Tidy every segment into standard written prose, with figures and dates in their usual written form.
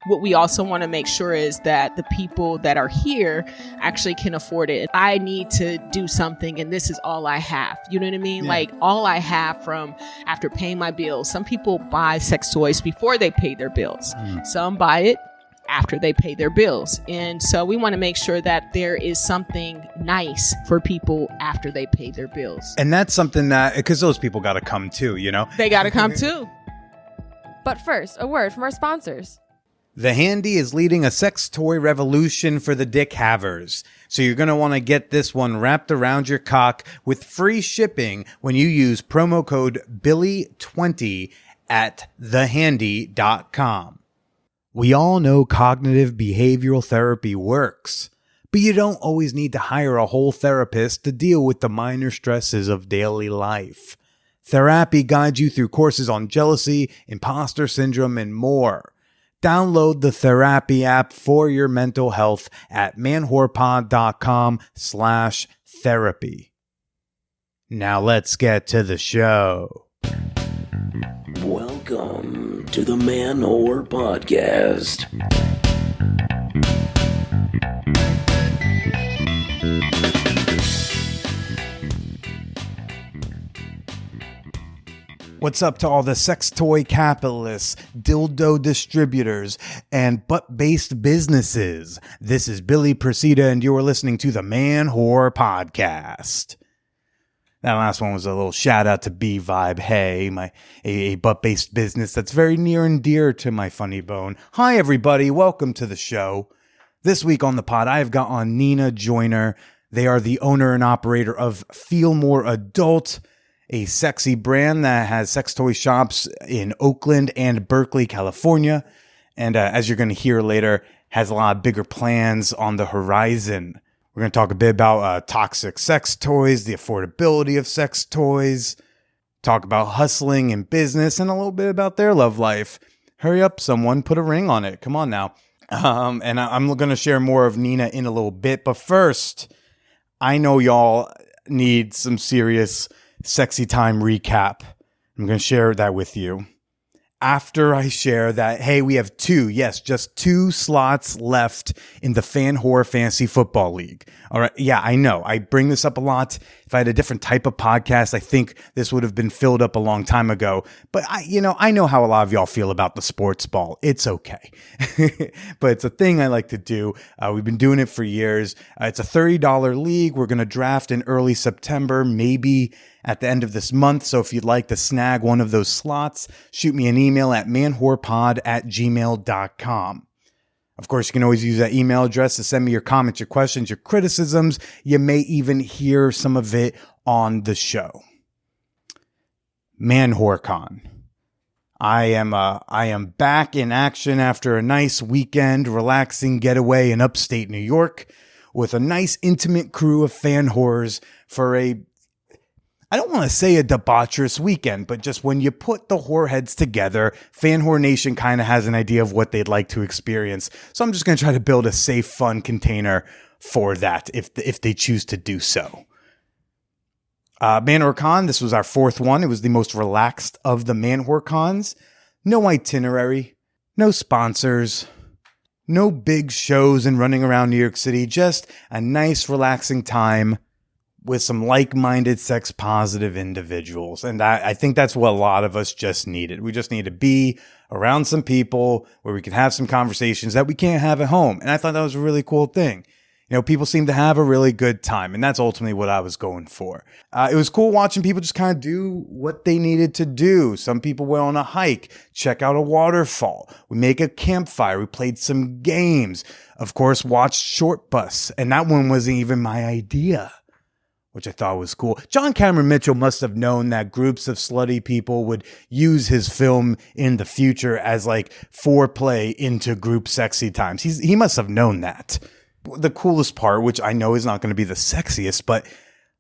What we also want to make sure is that the people that are here actually can afford it. I need to do something and this is all I have. You know what I mean? Yeah. Like all I have from after paying my bills. Some people buy sex toys before they pay their bills. Some buy it after they pay their bills. And so we want to make sure that there is something nice for people after they pay their bills. And that's something that, because those people got to come too, you know? They got to come too. But first, a word from our sponsors. The Handy is leading a sex toy revolution for the dick havers. So you're going to want to get this one wrapped around your cock with free shipping when you use promo code Billy20 at thehandy.com. We all know cognitive behavioral therapy works, but you don't always need to hire a whole therapist to deal with the minor stresses of daily life. Therapy guides you through courses on jealousy, imposter syndrome, and more. Download the Therapy app for your mental health at manwhorepod.com/therapy. Now let's get to the show. Welcome to the Man Whore Podcast. What's up to all the sex toy capitalists, dildo distributors, and butt-based businesses? This is Billy Presida, and you are listening to the Man Whore Podcast. That last one was a little shout out to B Vibe. Hey, a butt-based business that's very near and dear to my funny bone. Hi, everybody. Welcome to the show. This week on the pod, I've got on Nenna Joyner. They are the owner and operator of Feelmore Adult, a sexy brand that has sex toy shops in Oakland and Berkeley, California. And as you're going to hear later, has a lot of bigger plans on the horizon. We're going to talk a bit about toxic sex toys, the affordability of sex toys, talk about hustling in business, and a little bit about their love life. Hurry up, someone, put a ring on it. Come on now. And I'm going to share more of Nenna in a little bit. But first, I know y'all need some serious sexy time recap. I'm going to share that with you. After I share that, hey, we have just two slots left in the Fan Whore Fantasy Football League. All right. Yeah, I know. I bring this up a lot. If I had a different type of podcast, I think this would have been filled up a long time ago. But I know how a lot of y'all feel about the sports ball. It's okay. But it's a thing I like to do. We've been doing it for years. It's a $30 league. We're going to draft in early September, maybe at the end of this month. So if you'd like to snag one of those slots, shoot me an email at manwhorepod@gmail.com. Of course, you can always use that email address to send me your comments, your questions, your criticisms. You may even hear some of it on the show. ManWhoreCon. I am back in action after a nice weekend, relaxing getaway in upstate New York with a nice intimate crew of fan whores for I don't want to say a debaucherous weekend, but just when you put the whoreheads together, Fan Whore Nation kind of has an idea of what they'd like to experience. So I'm just going to try to build a safe, fun container for that if they choose to do so. ManWhoreCon, this was our fourth one. It was the most relaxed of the ManWhoreCons. No itinerary, no sponsors, no big shows and running around New York City. Just a nice, relaxing time with some like-minded, sex-positive individuals. And I think that's what a lot of us just needed. We just need to be around some people where we can have some conversations that we can't have at home. And I thought that was a really cool thing. You know, people seem to have a really good time, and that's ultimately what I was going for. It was cool watching people just kind of do what they needed to do. Some people went on a hike, check out a waterfall. We make a campfire. We played some games. Of course, watched Short Bus, and that one wasn't even my idea, which I thought was cool. John Cameron Mitchell must have known that groups of slutty people would use his film in the future as like foreplay into group sexy times. He must have known that. The coolest part, which I know is not going to be the sexiest, but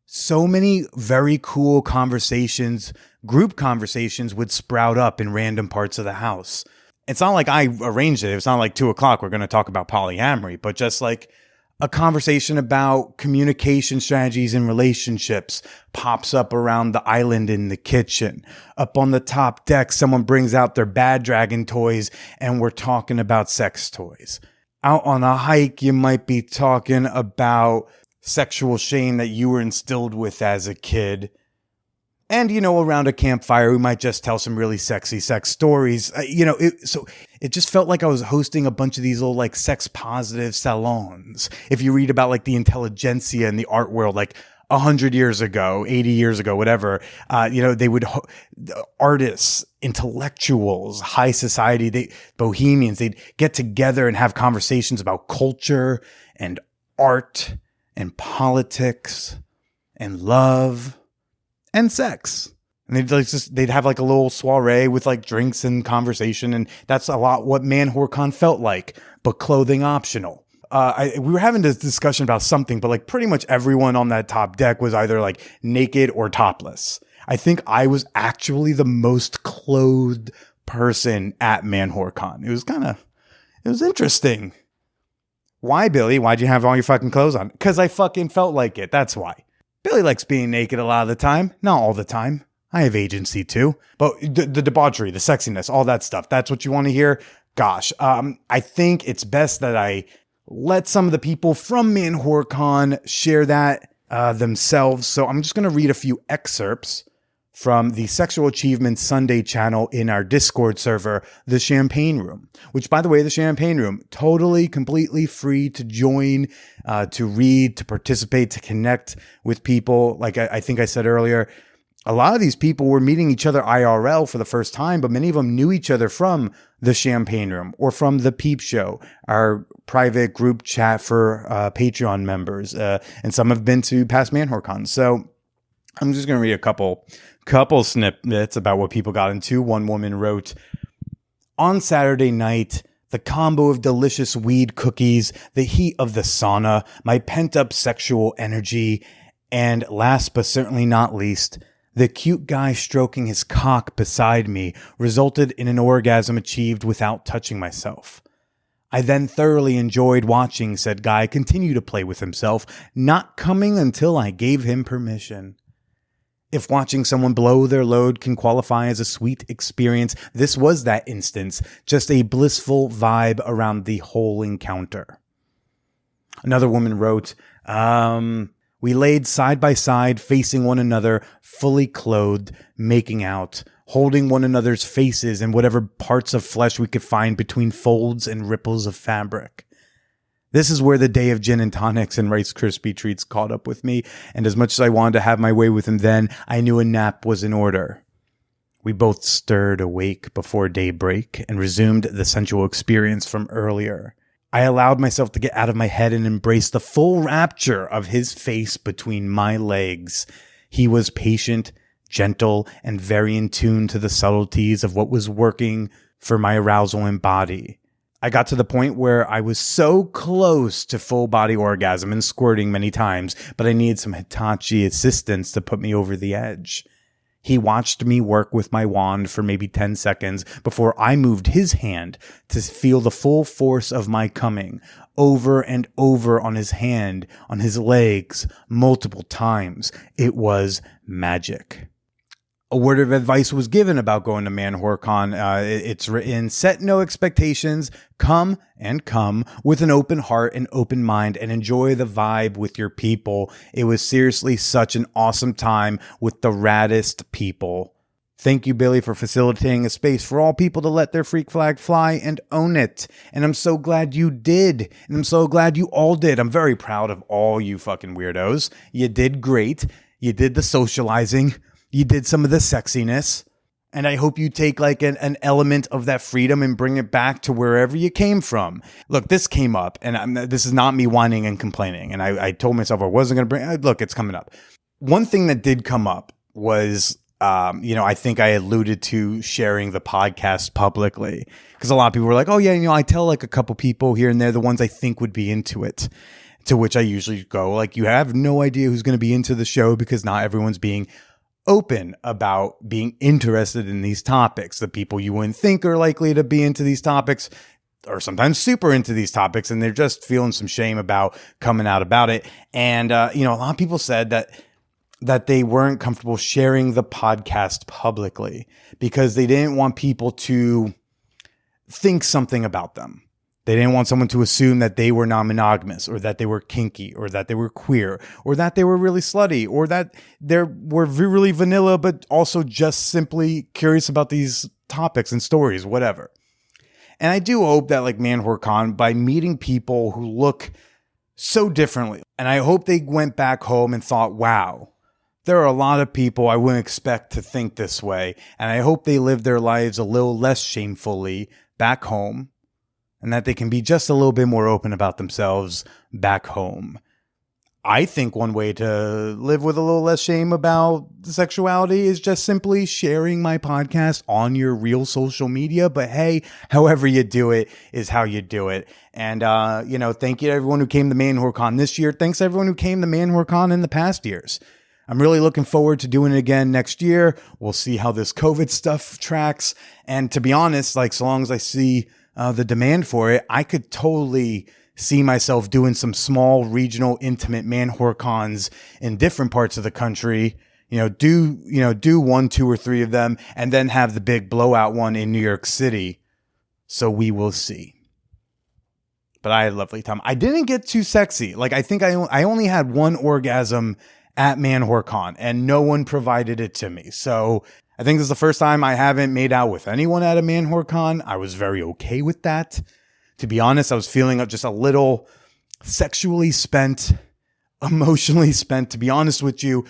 so many very cool conversations, group conversations would sprout up in random parts of the house. It's not like I arranged it. It's not like 2:00 we're going to talk about polyamory, but just like A conversation about communication strategies in relationships pops up around the island in the kitchen. Up on the top deck, someone brings out their Bad Dragon toys and we're talking about sex toys. Out on a hike, you might be talking about sexual shame that you were instilled with as a kid. And, around a campfire, we might just tell some really sexy sex stories. So it just felt like I was hosting a bunch of these little like sex positive salons. If you read about like the intelligentsia in the art world, like 100 years ago, 80 years ago, whatever, they would, artists, intellectuals, high society, bohemians, they'd get together and have conversations about culture and art and politics and love and sex. And they'd have like a little soiree with like drinks and conversation. And that's a lot what Man HorrorCon felt like, but clothing optional. We were having this discussion about something, but like pretty much everyone on that top deck was either like naked or topless. I think I was actually the most clothed person at Man HorrorCon. It was interesting. Why, Billy? Why'd you have all your fucking clothes on? Because I fucking felt like it. That's why. Billy likes being naked a lot of the time. Not all the time. I have agency too. But the debauchery, the sexiness, all that stuff. That's what you want to hear? Gosh. I think it's best that I let some of the people from Man HorrorCon share that themselves. So I'm just going to read a few excerpts from the Sexual Achievement Sunday channel in our Discord server, The Champagne Room, which, by the way, The Champagne Room, totally, completely free to join, to read, to participate, to connect with people. Like I think I said earlier, a lot of these people were meeting each other IRL for the first time, but many of them knew each other from The Champagne Room or from The Peep Show, our private group chat for Patreon members, and some have been to past Man HorrorCon. So I'm just going to read a couple snippets about what people got into. One woman wrote, "On Saturday night, the combo of delicious weed cookies, the heat of the sauna, my pent-up sexual energy, and last but certainly not least, the cute guy stroking his cock beside me resulted in an orgasm achieved without touching myself. I then thoroughly enjoyed watching said guy continue to play with himself, not coming until I gave him permission. If watching someone blow their load can qualify as a sweet experience, this was that instance, just a blissful vibe around the whole encounter." Another woman wrote, "We laid side by side, facing one another, fully clothed, making out, holding one another's faces and whatever parts of flesh we could find between folds and ripples of fabric. This is where the day of gin and tonics and Rice Krispie treats caught up with me, and as much as I wanted to have my way with him then, I knew a nap was in order. We both stirred awake before daybreak and resumed the sensual experience from earlier. I allowed myself to get out of my head and embrace the full rapture of his face between my legs. He was patient, gentle, and very in tune to the subtleties of what was working for my arousal and body. I got to the point where I was so close to full body orgasm and squirting many times, but I needed some Hitachi assistance to put me over the edge. He watched me work with my wand for maybe 10 seconds before I moved his hand to feel the full force of my coming over and over on his hand, on his legs, multiple times. It was magic. A word of advice was given about going to Man HorrorCon. It's written, set no expectations, come with an open heart and open mind and enjoy the vibe with your people. It was seriously such an awesome time with the raddest people. Thank you, Billy, for facilitating a space for all people to let their freak flag fly and own it. And I'm so glad you did. And I'm so glad you all did. I'm very proud of all you fucking weirdos. You did great. You did the socializing. You did some of the sexiness, and I hope you take like an element of that freedom and bring it back to wherever you came from. Look, this came up, and this is not me whining and complaining, and I told myself I wasn't going to bring look, it's coming up. One thing that did come up was, I think I alluded to sharing the podcast publicly, because a lot of people were like, oh yeah, I tell like a couple people here and there, the ones I think would be into it. To which I usually go, like, you have no idea who's going to be into the show because not everyone's being open about being interested in these topics. The people you wouldn't think are likely to be into these topics are sometimes super into these topics and they're just feeling some shame about coming out about it. And, a lot of people said that they weren't comfortable sharing the podcast publicly because they didn't want people to think something about them. They didn't want someone to assume that they were non-monogamous or that they were kinky or that they were queer or that they were really slutty or that they were really vanilla, but also just simply curious about these topics and stories, whatever. And I do hope that, like ManWhoreCon, by meeting people who look so differently, and I hope they went back home and thought, wow, there are a lot of people I wouldn't expect to think this way. And I hope they live their lives a little less shamefully back home and that they can be just a little bit more open about themselves back home. I think one way to live with a little less shame about sexuality is just simply sharing my podcast on your real social media. But hey, however you do it is how you do it. And, thank you to everyone who came to ManWhoreCon this year. Thanks to everyone who came to ManWhoreCon in the past years. I'm really looking forward to doing it again next year. We'll see how this COVID stuff tracks. And to be honest, so long as I see the demand for it, I could totally see myself doing some small regional intimate ManWhoreCons in different parts of the country, do 1, 2, or 3 of them and then have the big blowout one in New York City. So we will see. But I had a lovely time. I didn't get too sexy. I think I only had one orgasm at ManWhoreCon and no one provided it to me. So I think this is the first time I haven't made out with anyone at a ManWhoreCon. I was very okay with that. To be honest, I was feeling just a little sexually spent, emotionally spent. To be honest with you,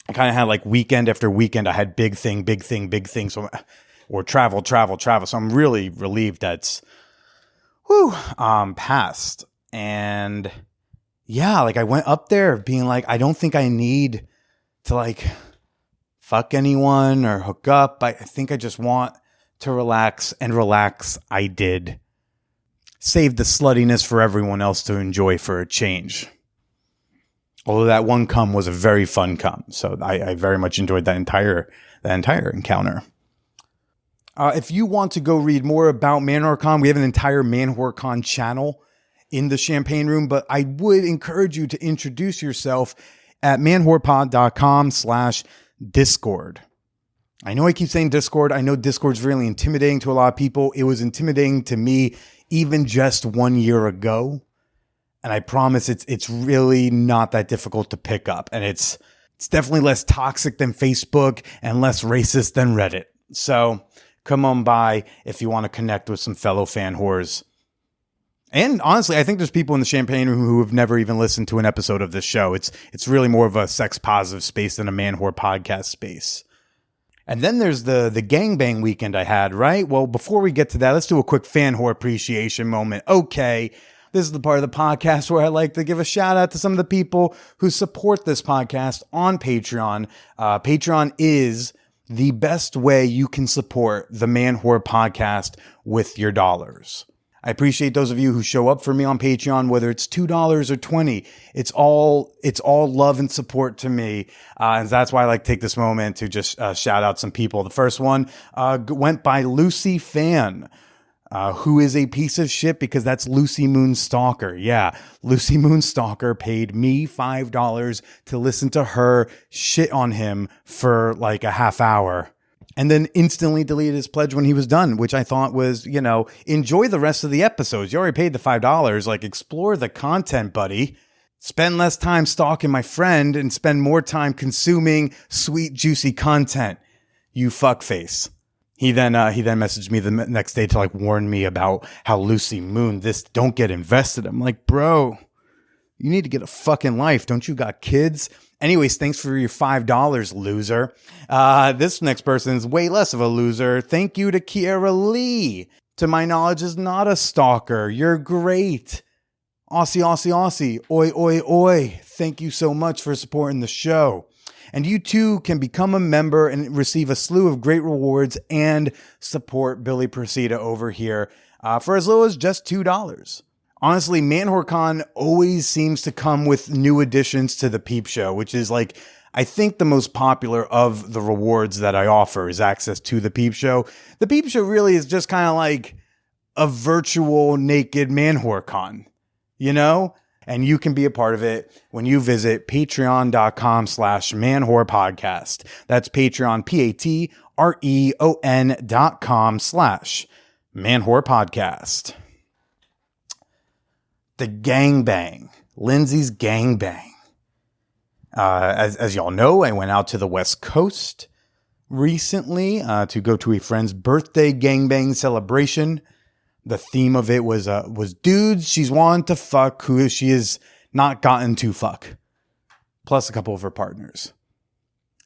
I kind of had weekend after weekend. I had big thing. So, or travel. So I'm really relieved that's, passed. And yeah, I went up there being I don't think I need to fuck anyone or hook up. I think I just want to relax, and relax I did. Save the sluttiness for everyone else to enjoy for a change. Although that one cum was a very fun cum. So I very much enjoyed that entire encounter. If you want to go read more about ManWhoreCon, we have an entire ManWhoreCon channel in the Champagne Room, but I would encourage you to introduce yourself at manwhorepod.com/Discord. I know I keep saying Discord. I know Discord's really intimidating to a lot of people. It was intimidating to me even just 1 year ago. And I promise it's really not that difficult to pick up. And it's definitely less toxic than Facebook and less racist than Reddit. So come on by if you want to connect with some fellow fan whores. And honestly, I think there's people in the Champagne Room who have never even listened to an episode of this show. It's really more of a sex positive space than a man whore podcast space. And then there's the gangbang weekend I had, right? Well, before we get to that, let's do a quick fan whore appreciation moment. Okay, this is the part of the podcast where I like to give a shout out to some of the people who support this podcast on Patreon. Patreon is the best way you can support the Man Whore podcast with your dollars. I appreciate those of you who show up for me on Patreon, whether it's $2 or $20. It's all love and support to me. And that's why I like to take this moment to just shout out some people. The first one went by Lucy Fan, who is a piece of shit because that's Lucy Moon Stalker. Yeah, Lucy Moon Stalker paid me $5 to listen to her shit on him for a half hour. And then instantly deleted his pledge when he was done, which I thought was, enjoy the rest of the episodes. You already paid the $5. Explore the content, buddy. Spend less time stalking my friend and spend more time consuming sweet, juicy content. You fuckface. He then messaged me the next day to warn me about how Lucy Moon, don't get invested. I'm like, bro, you need to get a fucking life. Don't you got kids? Anyways, thanks for your $5, loser. This next person is way less of a loser. Thank you to Kiara Lee. To my knowledge, is not a stalker. You're great. Aussie, Aussie, Aussie. Oi, oi, oi. Thank you so much for supporting the show. And you too can become a member and receive a slew of great rewards and support Billy Procida over here for as low as just $2. Honestly, ManWhoreCon always seems to come with new additions to the Peep Show, which is I think the most popular of the rewards that I offer is access to the Peep Show. The Peep Show really is just kind of a virtual naked man whore con, you know? And you can be a part of it when you visit patreon.com/manwhorepodcast. That's Patreon, patreon.com/manwhorepodcast. The gangbang, Lindsay's gangbang. As y'all know, I went out to the West Coast recently to go to a friend's birthday gangbang celebration. The theme of it was dudes she's wanted to fuck who she has not gotten to fuck, plus a couple of her partners.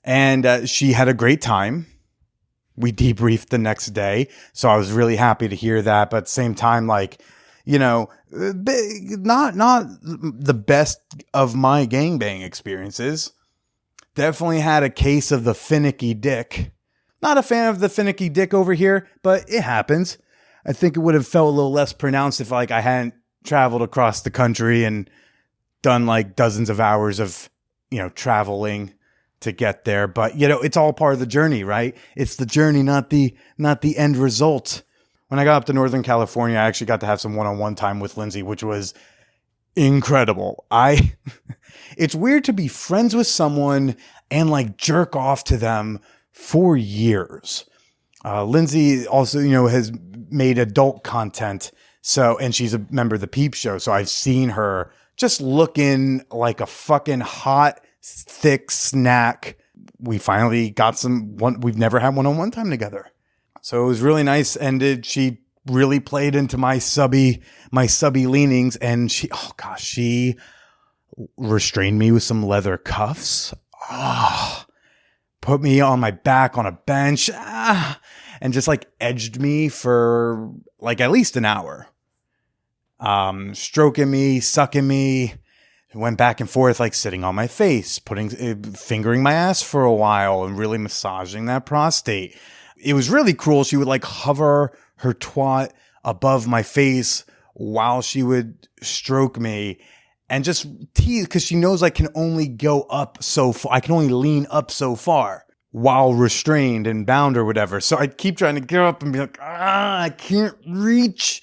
And she had a great time. We debriefed the next day, so I was really happy to hear that. But at the same time, like, you know, not the best of my gangbang experiences. Definitely had a case of the finicky dick. Not a fan of the finicky dick over here, but it happens. I think it would have felt a little less pronounced if like I hadn't traveled across the country and done like dozens of hours of, you know, traveling to get there. But, you know, it's all part of the journey, right? It's the journey, not the end result. When I got up to Northern California, I actually got to have some one-on-one time with Lindsay, which was incredible. It's weird to be friends with someone and like jerk off to them for years. Lindsay also, you know, has made adult content. So, and she's a member of the Peep Show. So I've seen her just looking like a fucking hot, thick snack. We finally got we've never had one-on-one time together. So it was really nice. And she really played into my subby leanings. And she restrained me with some leather cuffs. Put me on my back on a bench. And just like edged me for like at least an hour. Stroking me, sucking me. Went back and forth, like sitting on my face, fingering my ass for a while and really massaging that prostate. It was really cruel. She would like hover her twat above my face while she would stroke me and just tease, because she knows I can only go up so far. I can only lean up so far while restrained and bound or whatever. So I'd keep trying to get up and be like, I can't reach.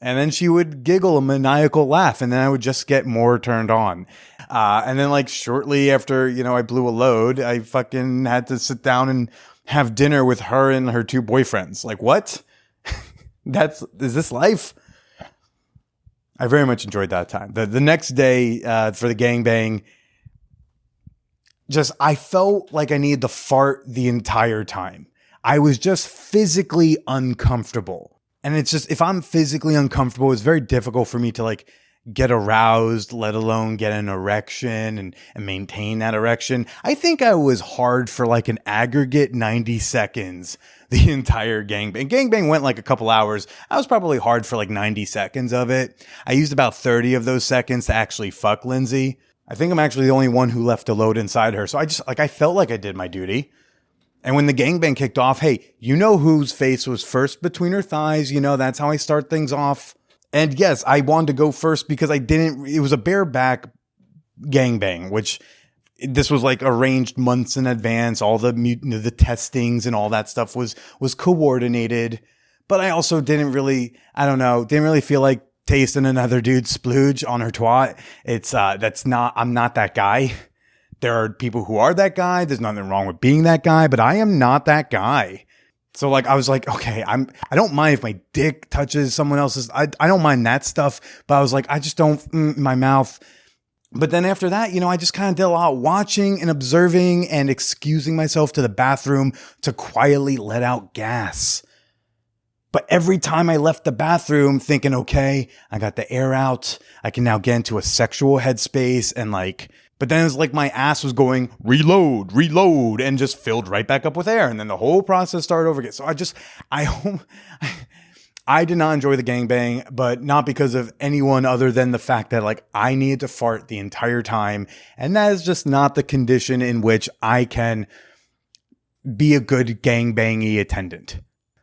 And then she would giggle a maniacal laugh, and then I would just get more turned on. And then like shortly after, you know, I blew a load, I fucking had to sit down and have dinner with her and her two boyfriends. Like, what? Is this life? I very much enjoyed that time. The next day for the gangbang, I felt like I needed to fart the entire time. I was just physically uncomfortable. And it's just, if I'm physically uncomfortable, it's very difficult for me to like get aroused, let alone get an erection and maintain that erection. I think I was hard for like an aggregate 90 seconds the entire gangbang. Gangbang went like a couple hours. I was probably hard for like 90 seconds of it. I used about 30 of those seconds to actually fuck Lindsay. I think I'm actually the only one who left a load inside her. So I felt like I did my duty. And when the gangbang kicked off, hey, you know whose face was first between her thighs? You know, that's how I start things off. And yes, I wanted to go first because it was a bareback gangbang, which this was like arranged months in advance. All the testings and all that stuff was coordinated. But I also didn't really feel like tasting another dude's splooge on her twat. I'm not that guy. There are people who are that guy. There's nothing wrong with being that guy, but I am not that guy. So like, I was like, okay, I don't mind if my dick touches someone else's. I don't mind that stuff, but I was like, I just don't my mouth. But then after that, you know, I just kind of did a lot of watching and observing and excusing myself to the bathroom to quietly let out gas. But every time I left the bathroom thinking, okay, I got the air out. I can now get into a sexual headspace and like, but then it was like my ass was going reload, and just filled right back up with air. And then the whole process started over again. So I did not enjoy the gangbang, but not because of anyone other than the fact that like I needed to fart the entire time. And that is just not the condition in which I can be a good gangbangy attendant.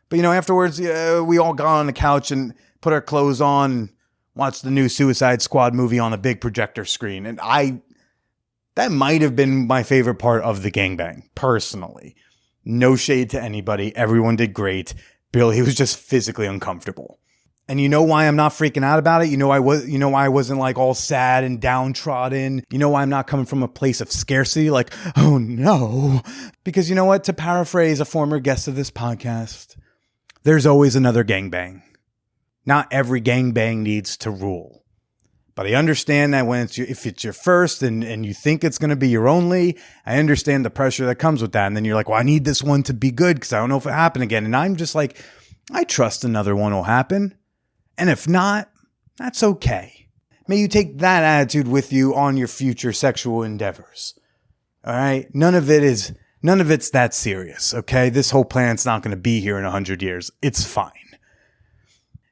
But, you know, afterwards, we all got on the couch and put our clothes on and watched the new Suicide Squad movie on a big projector screen. And that might have been my favorite part of the gangbang, personally. No shade to anybody. Everyone did great. Billy was just physically uncomfortable. And you know why I'm not freaking out about it? You know why I wasn't like all sad and downtrodden? You know why I'm not coming from a place of scarcity? Like, oh no. Because you know what? To paraphrase a former guest of this podcast, there's always another gangbang. Not every gangbang needs to rule. But I understand that if it's your first and you think it's going to be your only, I understand the pressure that comes with that. And then you're like, well, I need this one to be good because I don't know if it'll happen again. And I'm just like, I trust another one will happen. And if not, that's okay. May you take that attitude with you on your future sexual endeavors. All right? None of it's that serious, okay? This whole planet's not going to be here in 100 years. It's fine.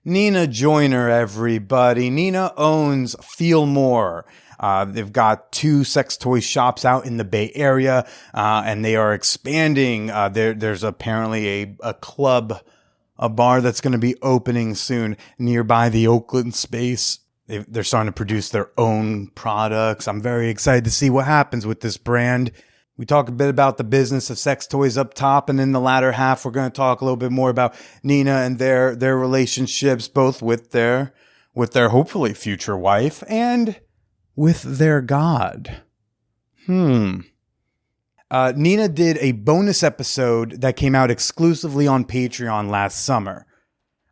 Nenna Joyner, everybody. Nenna owns Feelmore. They've got 2 sex toy shops out in the Bay Area, and they are expanding. There's apparently a club, a bar that's going to be opening soon nearby the Oakland space. They're starting to produce their own products. I'm very excited to see what happens with this brand. We talk a bit about the business of sex toys up top, and in the latter half, we're going to talk a little bit more about Nenna and their relationships, both with their hopefully future wife and with their God. Nenna did a bonus episode that came out exclusively on Patreon last summer.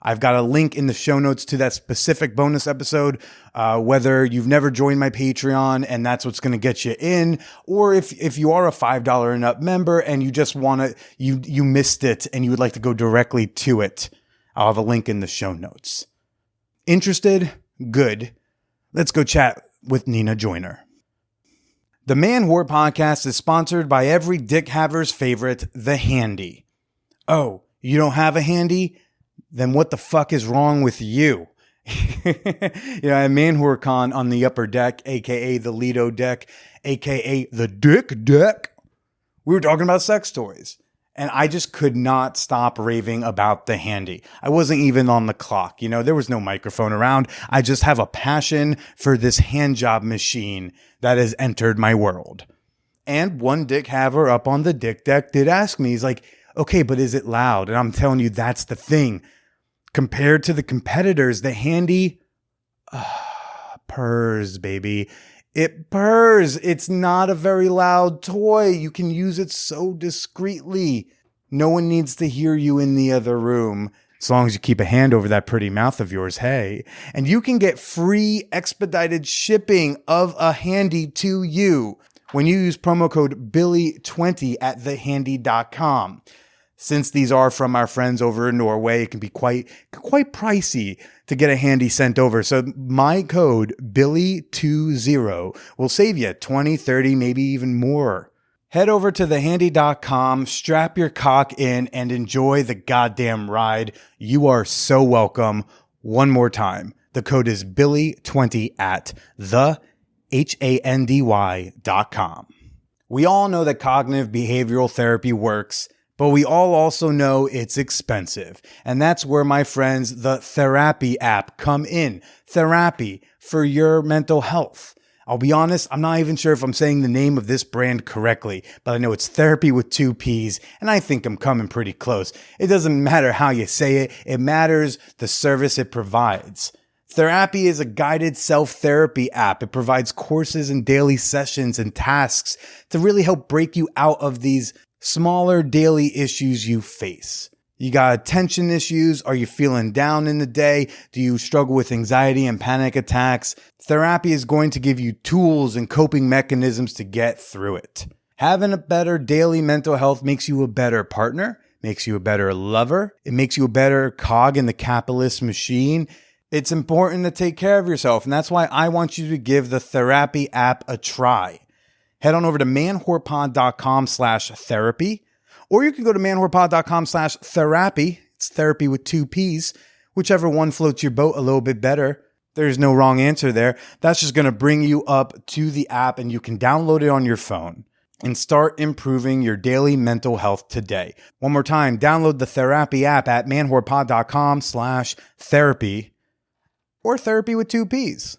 I've got a link in the show notes to that specific bonus episode, whether you've never joined my Patreon and that's what's going to get you in, or if you are a $5 and up member and you just want to, you missed it and you would like to go directly to it, I'll have a link in the show notes. Interested? Good. Let's go chat with Nenna Joyner. The Man Whore Podcast is sponsored by every dick haver's favorite, the Handy. Oh, you don't have a Handy? Then what the fuck is wrong with you? At Man Whore Con on the upper deck, aka the Lido deck, aka the Dick Deck, we were talking about sex toys. And I just could not stop raving about the Handy. I wasn't even on the clock. There was no microphone around. I just have a passion for this hand job machine that has entered my world. And one dick haver up on the Dick Deck did ask me, he's like, okay, but is it loud? And I'm telling you, that's the thing. Compared to the competitors, the Handy purrs, baby. It purrs. It's not a very loud toy. You can use it so discreetly. No one needs to hear you in the other room. As long as you keep a hand over that pretty mouth of yours, hey. And you can get free expedited shipping of a Handy to you when you use promo code Billy20 at thehandy.com. Since these are from our friends over in Norway, it can be quite pricey to get a Handy sent over. So my code Billy20 will save you 20, 30, maybe even more. Head over to thehandy.com, strap your cock in, and enjoy the goddamn ride. You are so welcome. One more time. The code is Billy20 at thehandy.com. We all know that cognitive behavioral therapy works, but we all also know it's expensive. And that's where my friends, the Therapy app, come in. Therapy for your mental health. I'll be honest, I'm not even sure if I'm saying the name of this brand correctly, but I know it's therapy with 2 P's, and I think I'm coming pretty close. It doesn't matter how you say it. It matters the service it provides. Therapy is a guided self-therapy app. It provides courses and daily sessions and tasks to really help break you out of these smaller daily issues you face. You got attention issues? Are you feeling down in the day? Do you struggle with anxiety and panic attacks? Therapy is going to give you tools and coping mechanisms to get through it. Having a better daily mental health makes you a better partner, makes you a better lover. It makes you a better cog in the capitalist machine. It's important to take care of yourself, and that's why I want you to give the Therapy app a try. Head on over to manwhorepod.com/therapy, or you can go to manwhorepod.com/therapy. It's therapy with 2 P's, whichever one floats your boat a little bit better. There's no wrong answer there. That's just going to bring you up to the app, and you can download it on your phone and start improving your daily mental health today. One more time, download the Therapy app at manwhorepod.com/therapy or therapy with 2 P's.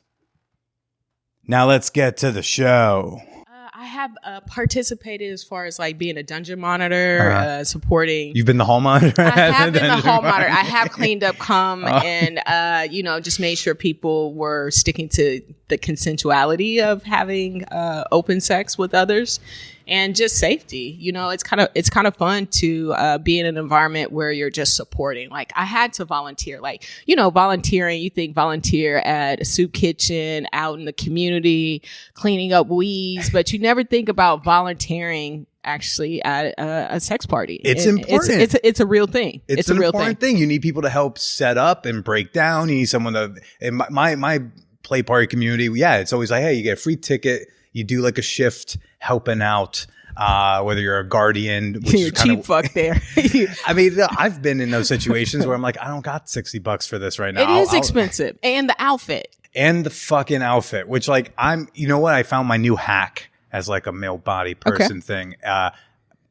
Now let's get to the show. have participated as far as like being a dungeon monitor, supporting. You've been the hall monitor? I have been the hall monitor. I have cleaned up and, just made sure people were sticking to the consensuality of having open sex with others. And just safety, it's kind of fun to be in an environment where you're just supporting. Like I had to volunteer, volunteering. You think volunteer at a soup kitchen, out in the community, cleaning up weeds, but you never think about volunteering actually at a sex party. It's important. It's a real thing. It's an important thing. You need people to help set up and break down. You need someone to. In my play party community, it's always like, hey, you get a free ticket. You do like a shift helping out, whether you're a guardian, which you're is kind cheap of fuck there. I mean, I've been in those situations where I'm like, I don't got $60 for this right now. It is expensive, and the outfit, and the fucking outfit, which like you know what? I found my new hack as like a male body person thing,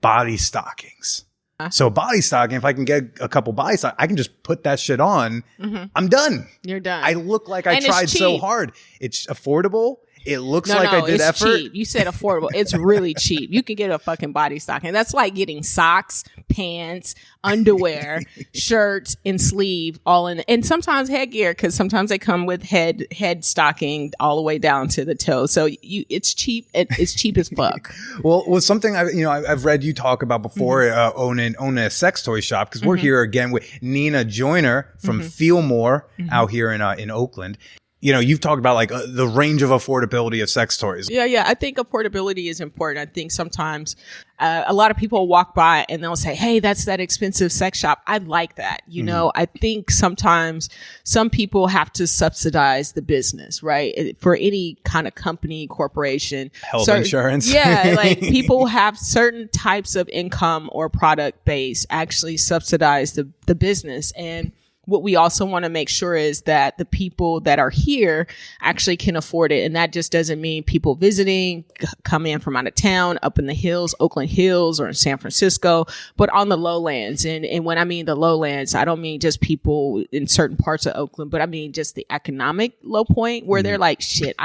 body stockings. So body stocking, if I can get a couple body stock, I can just put that shit on. Mm-hmm. I'm done. You're done. I look like I tried so hard. It's affordable. It looks like I did effort. Cheap. You said affordable. It's really cheap. You can get a fucking body stocking. That's like getting socks, pants, underwear, shirts, and sleeve all in, and sometimes headgear, because sometimes they come with head stocking all the way down to the toe. So it's cheap. It's cheap as fuck. Well, something I've read you talk about before, owning a sex toy shop, because we're here again with Nenna Joyner from Feelmore out here in Oakland. You've talked about like the range of affordability of sex toys. Yeah. I think affordability is important. I think sometimes a lot of people walk by and they'll say, hey, that's that expensive sex shop. I like that. I think sometimes some people have to subsidize the business, right? For any kind of company, corporation. Health insurance. Yeah. Like people have certain types of income or product base actually subsidize the business. And what we also want to make sure is that the people that are here actually can afford it. And that just doesn't mean people visiting, come in from out of town, up in the hills, Oakland Hills, or in San Francisco, but on the lowlands. And when I mean the lowlands, I don't mean just people in certain parts of Oakland, but I mean just the economic low point where they're like, shit,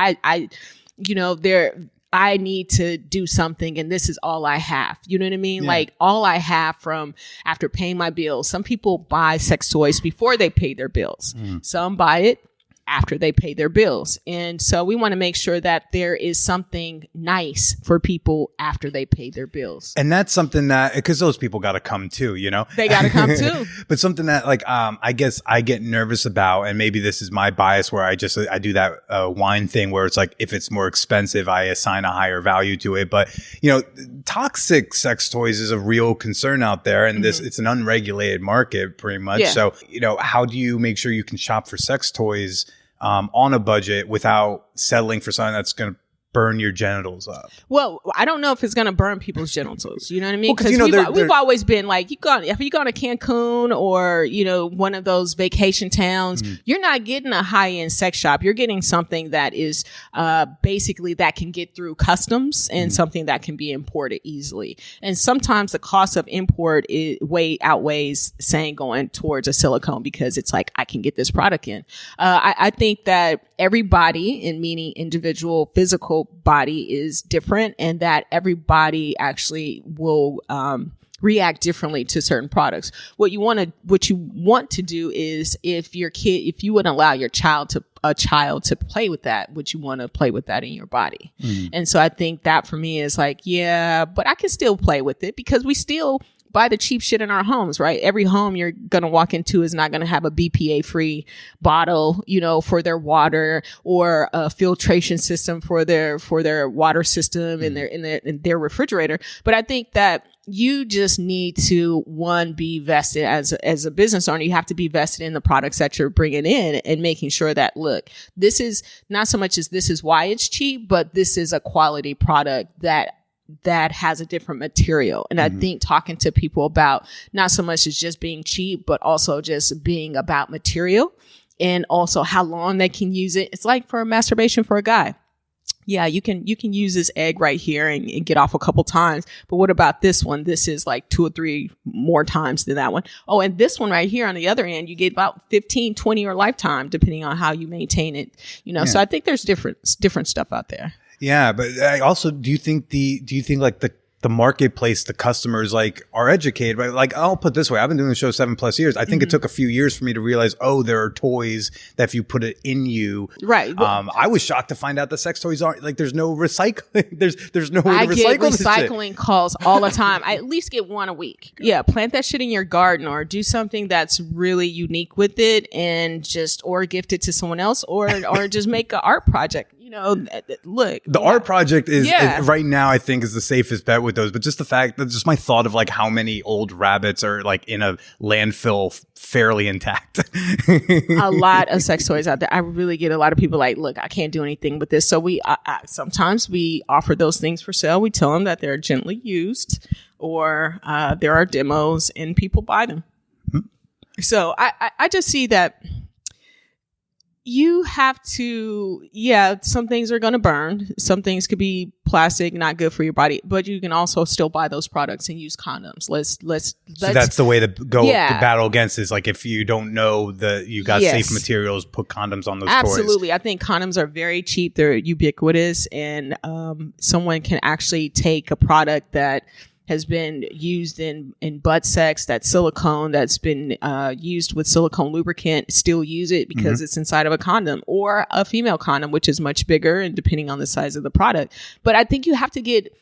I need to do something and this is all I have. You know what I mean? Yeah. Like all I have from after paying my bills. Some people buy sex toys before they pay their bills. Some buy it after they pay their bills. And so we want to make sure that there is something nice for people after they pay their bills. And that's something that, because those people got to come too, They got to come too. But something that like, I guess I get nervous about, and maybe this is my bias where I do that wine thing where it's like, if it's more expensive, I assign a higher value to it. But, toxic sex toys is a real concern out there. And it's an unregulated market pretty much. Yeah. So, how do you make sure you can shop for sex toys on a budget without settling for something that's going to burn your genitals up? Well, I don't know if it's going to burn people's genitals. You know what I mean? Because we've always been like, if you go to Cancun or, one of those vacation towns, you're not getting a high-end sex shop. You're getting something that is basically that can get through customs and something that can be imported easily. And sometimes the cost of import way outweighs saying going towards a silicone, because it's like, I can get this product in. I think that every body, and meaning individual physical body, is different, and that every body actually will react differently to certain products. What you want to do is, if you would allow your child to play with that, would you want to play with that in your body? And so I think that for me is like, yeah, but I can still play with it, because we still buy the cheap shit in our homes, right? Every home you're going to walk into is not going to have a BPA free bottle, for their water, or a filtration system for their water system in their refrigerator. But I think that you just need to, be vested as a business owner. You have to be vested in the products that you're bringing in, and making sure that, look, this is not so much as this is why it's cheap, but this is a quality product that has a different material. And I think talking to people about not so much as just being cheap, but also just being about material, and also how long they can use it. It's like for masturbation for a guy. Yeah, you can use this egg right here and get off a couple times. But what about this one? This is like 2 or 3 more times than that one. Oh, and this one right here on the other end, you get about 15, 20 or lifetime, depending on how you maintain it. So I think there's different stuff out there. Yeah, but I also do you think like the marketplace, the customers like are educated, but like I'll put it this way, I've been doing the show 7+ years. I think it took a few years for me to realize, there are toys that if you put it in you, right. I was shocked to find out that sex toys aren't like there's no recycling. There's no way to recycle I get this shit. recycling calls all the time. I at least get one a week. Yeah, plant that shit in your garden or do something that's really unique with it and or gift it to someone else or just make an art project. Look, the art project is right now, I think, is the safest bet with those. But just the fact that just my thought of like how many old rabbits are like in a landfill fairly intact. A lot of sex toys out there. I really get a lot of people like, look, I can't do anything with this. So we sometimes we offer those things for sale. We tell them that they're gently used or there are demos and people buy them. So I just see that. You have to, some things are going to burn. Some things could be plastic, not good for your body, but you can also still buy those products and use condoms. So that's the way to go to battle against is like, if you don't know that you got safe materials, put condoms on those toys. Absolutely. I think condoms are very cheap. They're ubiquitous and someone can actually take a product that has been used in butt sex, that silicone that's been used with silicone lubricant, still use it because it's inside of a condom or a female condom, which is much bigger and depending on the size of the product. But I think you have to get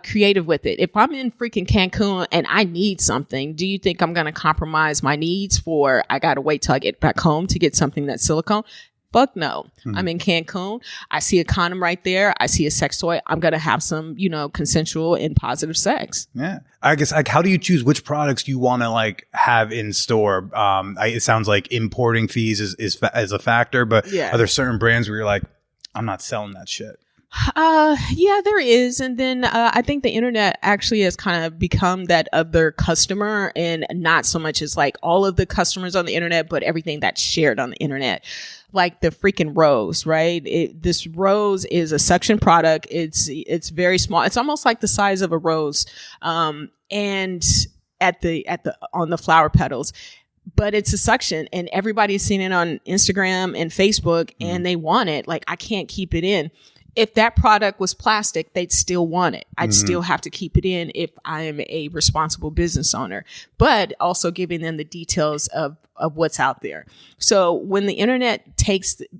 creative with it. If I'm in freaking Cancun and I need something, do you think I'm going to compromise my needs for I got to wait till I get back home to get something that's silicone? Fuck no. I'm in Cancun. I see a condom right there. I see a sex toy. I'm going to have some, consensual and positive sex. Yeah. I guess like, how do you choose which products you want to like have in store? It sounds like importing fees is a factor, but are there certain brands where you're like, I'm not selling that shit? Yeah, there is. And then I think the internet actually has kind of become that other customer and not so much as like all of the customers on the internet, but everything that's shared on the internet. Like the freaking rose, right? This rose is a suction product. It's very small. It's almost like the size of a rose. And on the flower petals. But it's a suction and everybody's seen it on Instagram and Facebook and they want it. Like I can't keep it in. If that product was plastic, they'd still want it. I'd still have to keep it in if I am a responsible business owner, but also giving them the details of what's out there. So when the internet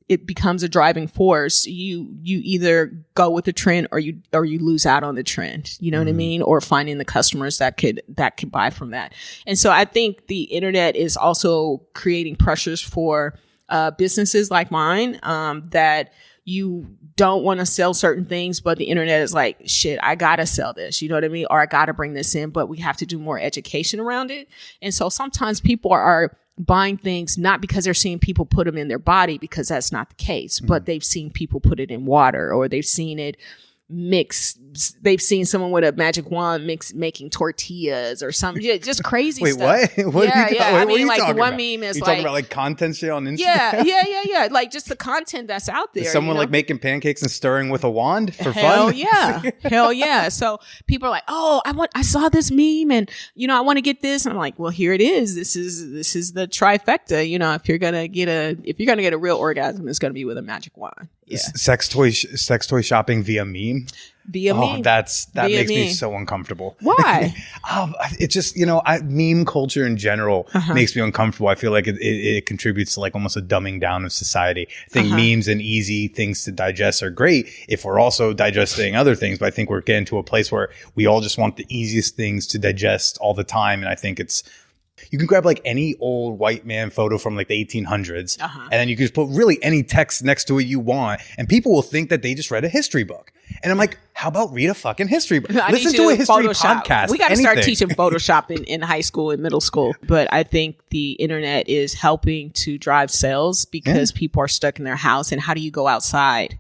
it becomes a driving force, you either go with the trend or you lose out on the trend. You know what I mean? Or finding the customers that could buy from that. And so I think the internet is also creating pressures for businesses like mine that you don't want to sell certain things, but the internet is like, shit, I gotta sell this, you know what I mean? Or I gotta bring this in, but we have to do more education around it. And so sometimes people are buying things not because they're seeing people put them in their body, because that's not the case, but they've seen people put it in water or they've seen it mix. They've seen someone with a magic wand making tortillas or something. Yeah, just crazy Wait, stuff. What? I mean, like the one meme is you like talking about like content shit on Instagram. Yeah. Like just the content that's out there. Is someone like making pancakes and stirring with a wand for Hell fun? Hell yeah. So people are like, oh, I saw this meme and I want to get this. And I'm like, well, here it is. This is the trifecta. If you're gonna get a real orgasm, it's gonna be with a magic wand. Yeah. Sex toy shopping via meme. Meme. That makes me so uncomfortable. Why? It's just, meme culture in general makes me uncomfortable. I feel like it contributes to like almost a dumbing down of society. I think memes and easy things to digest are great if we're also digesting other things. But I think we're getting to a place where we all just want the easiest things to digest all the time. And I think you can grab like any old white man photo from like the 1800s and then you can just put really any text next to it you want. And people will think that they just read a history book. And I'm like, how about read a fucking history book? Listen to a history podcast. We got to start teaching Photoshop in high school and middle school. But I think the internet is helping to drive sales because people are stuck in their house. And how do you go outside?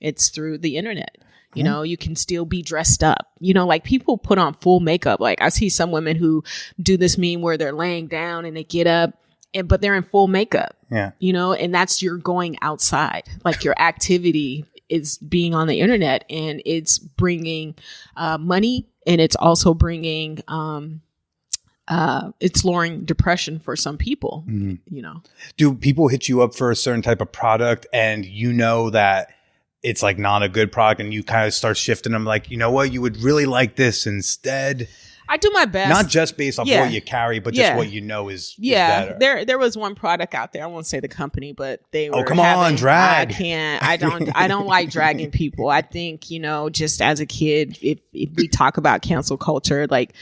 It's through the internet. You can still be dressed up. Like people put on full makeup. Like I see some women who do this meme where they're laying down and they get up, but they're in full makeup. Yeah. And that's your going outside. Like your activity is being on the internet, and it's bringing money, and it's also bringing it's lowering depression for some people. Do people hit you up for a certain type of product and that it's like not a good product, and you kind of start shifting them like, you know what, you would really like this instead? I do my best. Not just based off what you carry, but just what you know is better. There was one product out there. I won't say the company, but they were. Oh, come on, drag. I don't like dragging people. I think, just as a kid, if we talk about cancel culture, like,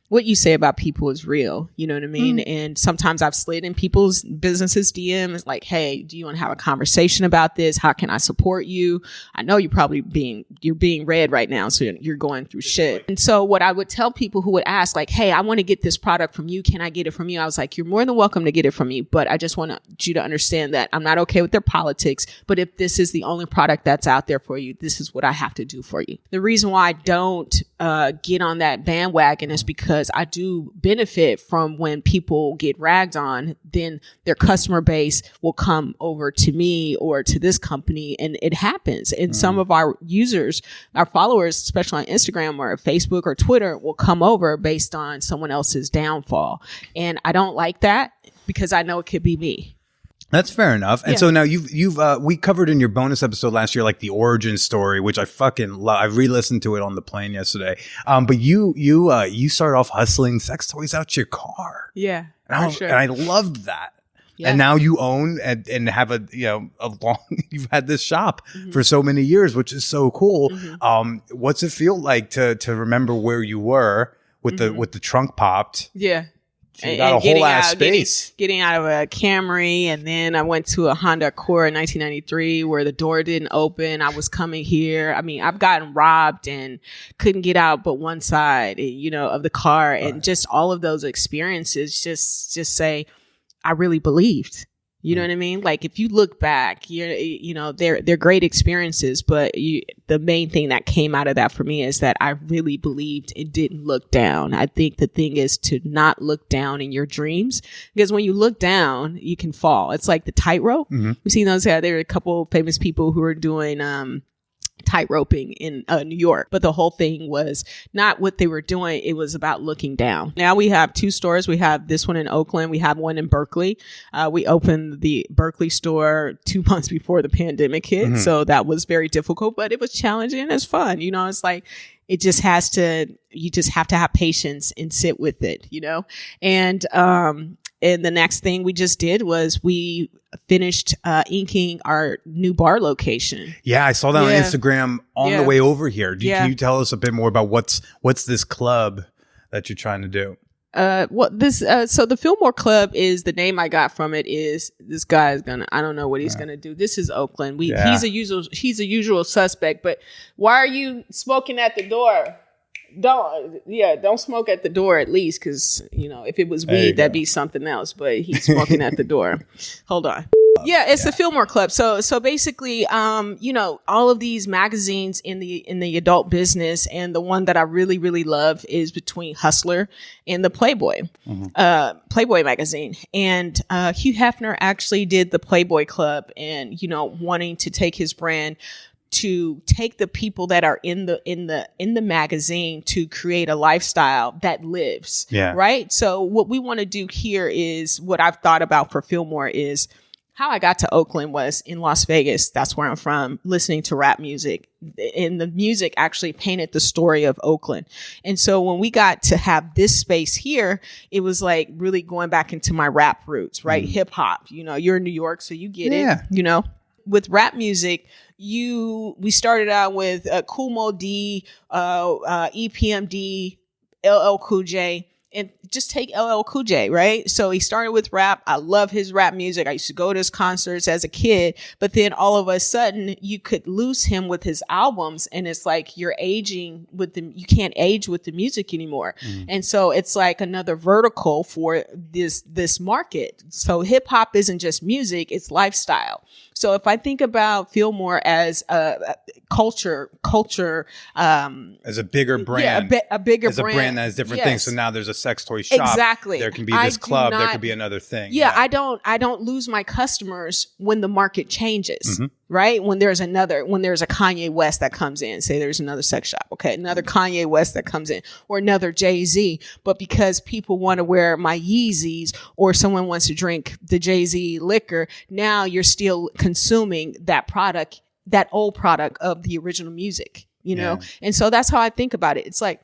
what you say about people is real. You know what I mean? And sometimes I've slid in people's businesses DMs like, hey, do you want to have a conversation about this? How can I support you? I know you're being read right now. So you're going through shit. And so what I would tell people who would ask like, hey, I want to get this product from you. Can I get it from you? I was like, you're more than welcome to get it from me. But I just want you to understand that I'm not okay with their politics. But if this is the only product that's out there for you, this is what I have to do for you. The reason why I don't get on that bandwagon is because I do benefit from when people get ragged on, then their customer base will come over to me or to this company, and it happens. And some of our users, our followers, especially on Instagram or Facebook or Twitter, will come over based on someone else's downfall. And I don't like that because I know it could be me. That's fair enough. And so now you've we covered in your bonus episode last year, like the origin story, which I fucking love. I re-listened to it on the plane yesterday. But you started off hustling sex toys out your car. Yeah, and I loved that. Yeah. And now you own and have a long, you've had this shop for so many years, which is so cool. What's it feel like to remember where you were with the trunk popped? Yeah. So you got a whole ass space. Getting out of a Camry, and then I went to a Honda Accord in 1993 where the door didn't open. I was coming here. I mean, I've gotten robbed and couldn't get out but one side, of the car, and just all of those experiences just say, I really believed. You know what I mean? Like, if you look back, they're great experiences, but the main thing that came out of that for me is that I really believed and didn't look down. I think the thing is to not look down in your dreams, because when you look down, you can fall. It's like the tightrope. We've seen those. There are a couple of famous people who are doing tightroping in New York, but the whole thing was not what they were doing. It was about looking down. Now we have 2 stores. We have this one in Oakland. We have one in Berkeley. We opened the Berkeley store 2 months before the pandemic hit. So that was very difficult, but it was challenging. It's fun. It's like, you just have to have patience and sit with it, And the next thing we just did was we finished inking our new bar location. Yeah, I saw that on Instagram on the way over here. Can you tell us a bit more about what's this club that you're trying to do? So the Feelmore Club is the name I got from it. Is this guy is I don't know what he's gonna do. This is Oakland. He's a usual suspect. But why are you smoking at the door? Don't smoke at the door at least, because if it was weed, that'd be something else. But he's smoking at the door. Hold on. Yeah, it's the Feelmore Club. So basically, all of these magazines in the adult business, and the one that I really, really love is between Hustler and the Playboy, Playboy magazine. And Hugh Hefner actually did the Playboy Club, and wanting to take his brand to take the people that are in the magazine to create a lifestyle that lives. Yeah. Right. So what we want to do here is what I've thought about for Feelmore is how I got to Oakland was in Las Vegas. That's where I'm from, listening to rap music. And the music actually painted the story of Oakland. And so when we got to have this space here, it was like really going back into my rap roots, right? Hip hop, you're in New York, so you get it, With rap music, we started out with Kool Moe D, EPMD, LL Cool J, and just take LL Cool J, right? So he started with rap. I love his rap music. I used to go to his concerts as a kid, but then all of a sudden you could lose him with his albums, and it's like you're aging with you can't age with the music anymore. And so it's like another vertical for this market. So hip hop isn't just music, it's lifestyle. So if I think about Feelmore as a culture, as a bigger brand, a bigger as a brand that has different things. So now there's a sex toy shop. Exactly. There can be this club. There could be another thing. Yeah, I don't lose my customers when the market changes. Right? When there's a Kanye West that comes in, say there's another sex shop. Okay. Another Kanye West that comes in, or another Jay-Z. But because people want to wear my Yeezys, or someone wants to drink the Jay-Z liquor, now you're still consuming that product that old product of the original music, you know? And so that's how I think about it. It's like,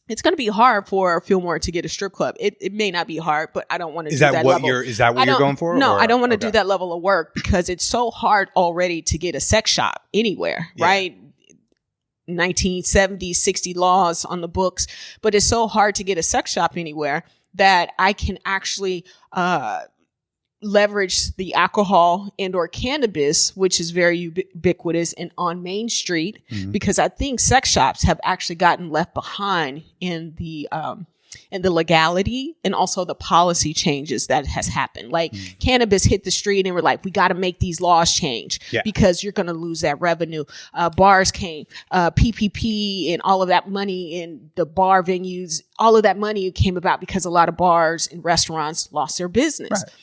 it's going to be hard for Feelmore to get a strip club. It may not be hard, but I don't want to do that level. Is that what you're going for? No, I don't want to do that level of work because it's so hard already to get a sex shop anywhere, right? 1970s, 60 laws on the books, but it's so hard to get a sex shop anywhere that I can actually, leverage the alcohol and or cannabis, which is very ubiquitous and on Main Street, because I think sex shops have actually gotten left behind in the legality and also the policy changes that has happened. Like cannabis hit the street and we're like, we got to make these laws change because you're going to lose that revenue. Bars came, PPP and all of that money in the bar venues, all of that money came about because a lot of bars and restaurants lost their business. Right.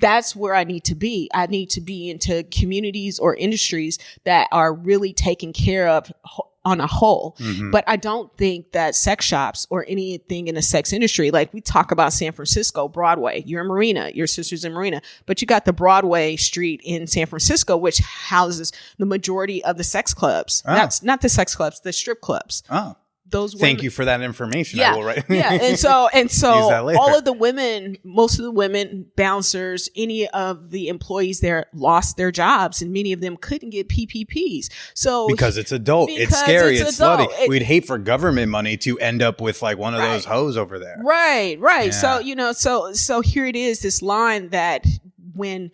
That's where I need to be. I need to be into communities or industries that are really taken care of on a whole. But I don't think that sex shops or anything in the sex industry, like we talk about San Francisco, Broadway, you're in Marina, your sister's in Marina, but you got the Broadway street in San Francisco, which houses the majority of the sex clubs. That's not the sex clubs, the strip clubs. Those women, thank you for that information. I will write. And so all of the women, most of the women, bouncers, any of the employees there lost their jobs, and many of them couldn't get PPPs. So because it's adult, it's scary, it's slutty. We'd hate for government money to end up with like one of those hoes over there. Right. Yeah. So here it is, this line that when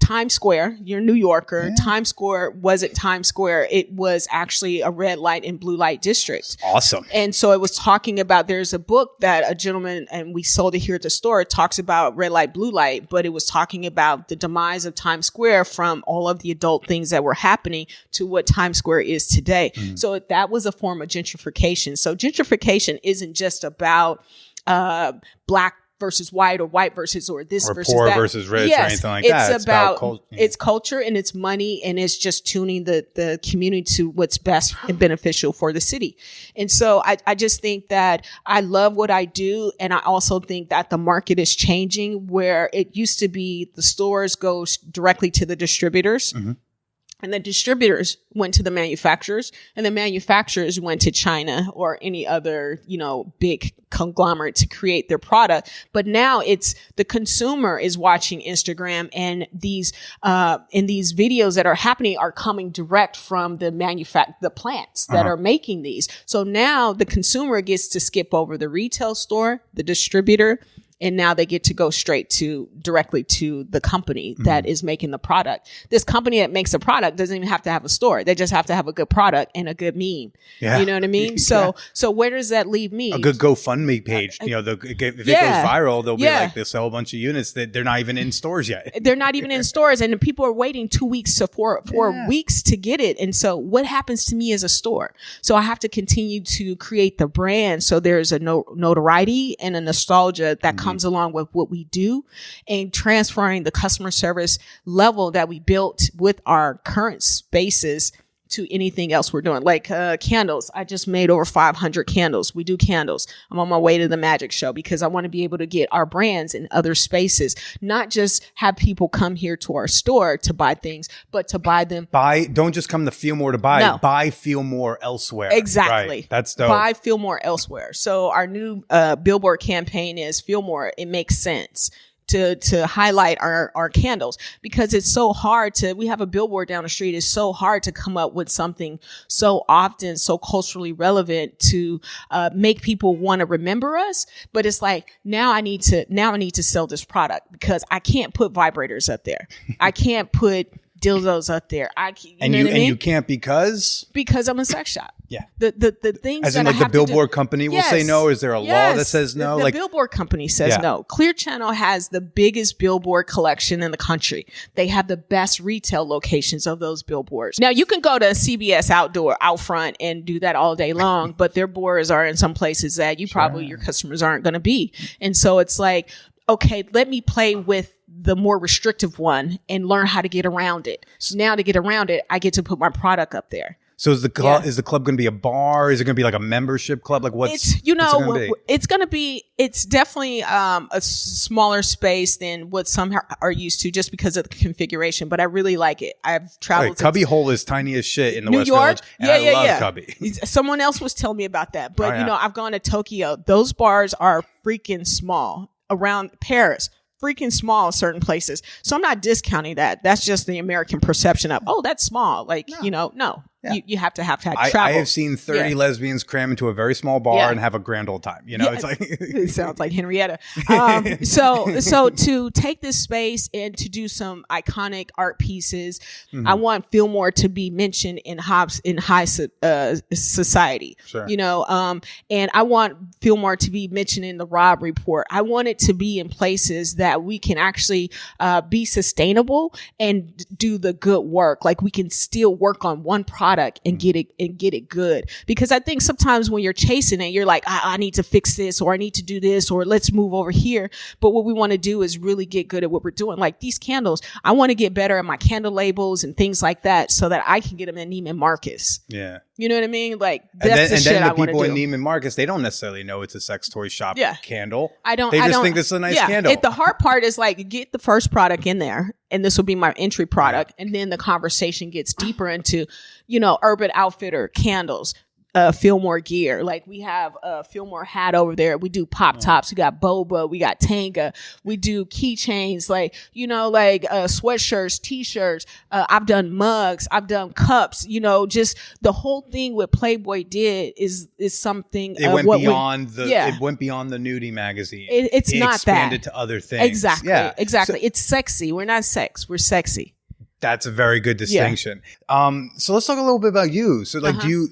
Times Square, you're a New Yorker. Yeah. Times Square wasn't Times Square. It was actually a red light and blue light district. Awesome. And so it was talking about, there's a book that a gentleman, and we sold it here at the store, it talks about red light, blue light, but it was talking about the demise of Times Square from all of the adult things that were happening to what Times Square is today. So that was a form of gentrification. So gentrification isn't just about black versus white or white versus or this or versus poor that. Versus rich or anything like that. It's about it's culture and it's money, and it's just tuning the community to what's best and beneficial for the city. And so I just think that I love what I do, and I also think that the market is changing, where it used to be the stores go directly to the distributors. And the distributors went to the manufacturers, and the manufacturers went to China or any other, big conglomerate to create their product. But now it's the consumer is watching Instagram, and these videos that are happening are coming direct from the plants that are making these. So now the consumer gets to skip over the retail store, the distributor, and now they get to go directly to the company that is making the product. This company that makes a product doesn't even have to have a store. They just have to have a good product and a good meme. Yeah. You know what I mean? So where does that leave me? A good GoFundMe page. If it goes viral, they'll be like, they'll sell a bunch of units that they're not even in stores yet. They're not even in stores, and the people are waiting 2 weeks to 4 weeks to get it. And so what happens to me as a store? So I have to continue to create the brand. So there's a notoriety and a nostalgia that comes along with what we do, and transferring the customer service level that we built with our current spaces to anything else we're doing. Like candles. I just made over 500 candles. We do candles. I'm on my way to the magic show because I want to be able to get our brands in other spaces, not just have people come here to our store to buy things, but to buy them. Don't just come to Feelmore to buy. No. Buy Feelmore elsewhere. Exactly. Right. That's dope. Buy Feelmore elsewhere. So our new billboard campaign is Feelmore. It makes sense to highlight our candles, because it's so hard we have a billboard down the street. It's so hard to come up with something so often, so culturally relevant to make people want to remember us. But it's like, now I need to sell this product, because I can't put vibrators up there. I can't put dildos up there. You can't because I'm a sex shop. Yeah. The things as in, like, the billboard company will say no. Is there a law that says no? The billboard company says no. Clear Channel has the biggest billboard collection in the country. They have the best retail locations of those billboards. Now you can go to CBS out front and do that all day long, but their boards are in some places that your customers aren't going to be. And so it's like, okay, let me play with the more restrictive one and learn how to get around it. So now to get around it, I get to put my product up there. So is the club going to be a bar? Is it going to be like a membership club? Like what's it going to be? It's definitely a smaller space than what some are used to, just because of the configuration. But I really like it. I've traveled. Cubby Hole is tiny as shit in the New West York. Village. I love Cubby. Someone else was telling me about that. But I've gone to Tokyo. Those bars are freaking small. Around Paris, freaking small in certain places. So I'm not discounting that. That's just the American perception of, that's small. Like, no. Yeah. You have to have travel. I have seen 30 lesbians cram into a very small bar and have a grand old time. It's like it sounds like Henrietta. So to take this space and to do some iconic art pieces, I want Feelmore to be mentioned in high society. Sure. And I want Feelmore to be mentioned in the Robb Report. I want it to be in places that we can actually be sustainable and do the good work. Like we can still work on one product and get it good. Because I think sometimes when you're chasing it, you're like, I need to fix this, or I need to do this, or let's move over here. But what we want to do is really get good at what we're doing. Like these candles, I want to get better at my candle labels and things like that so that I can get them in Neiman Marcus. Yeah. You know what I mean? Like that's the shit I want to do. People in Neiman Marcus, they don't necessarily know it's a sex toy shop candle. They just think this is a nice candle. The hard part is like get the first product in there, and this will be my entry product, and then the conversation gets deeper into, Urban Outfitter candles, Feelmore gear. Like we have a Feelmore hat over there. We do pop tops. We got boba. We got tanga. We do keychains, sweatshirts, t-shirts. I've done mugs. I've done cups. Just the whole thing what Playboy did is something. It went beyond it went beyond the nudie magazine. It's not expanded to other things. Exactly. Yeah. Exactly. It's sexy. We're not sex. We're sexy. That's a very good distinction. So let's talk a little bit about you. So do you,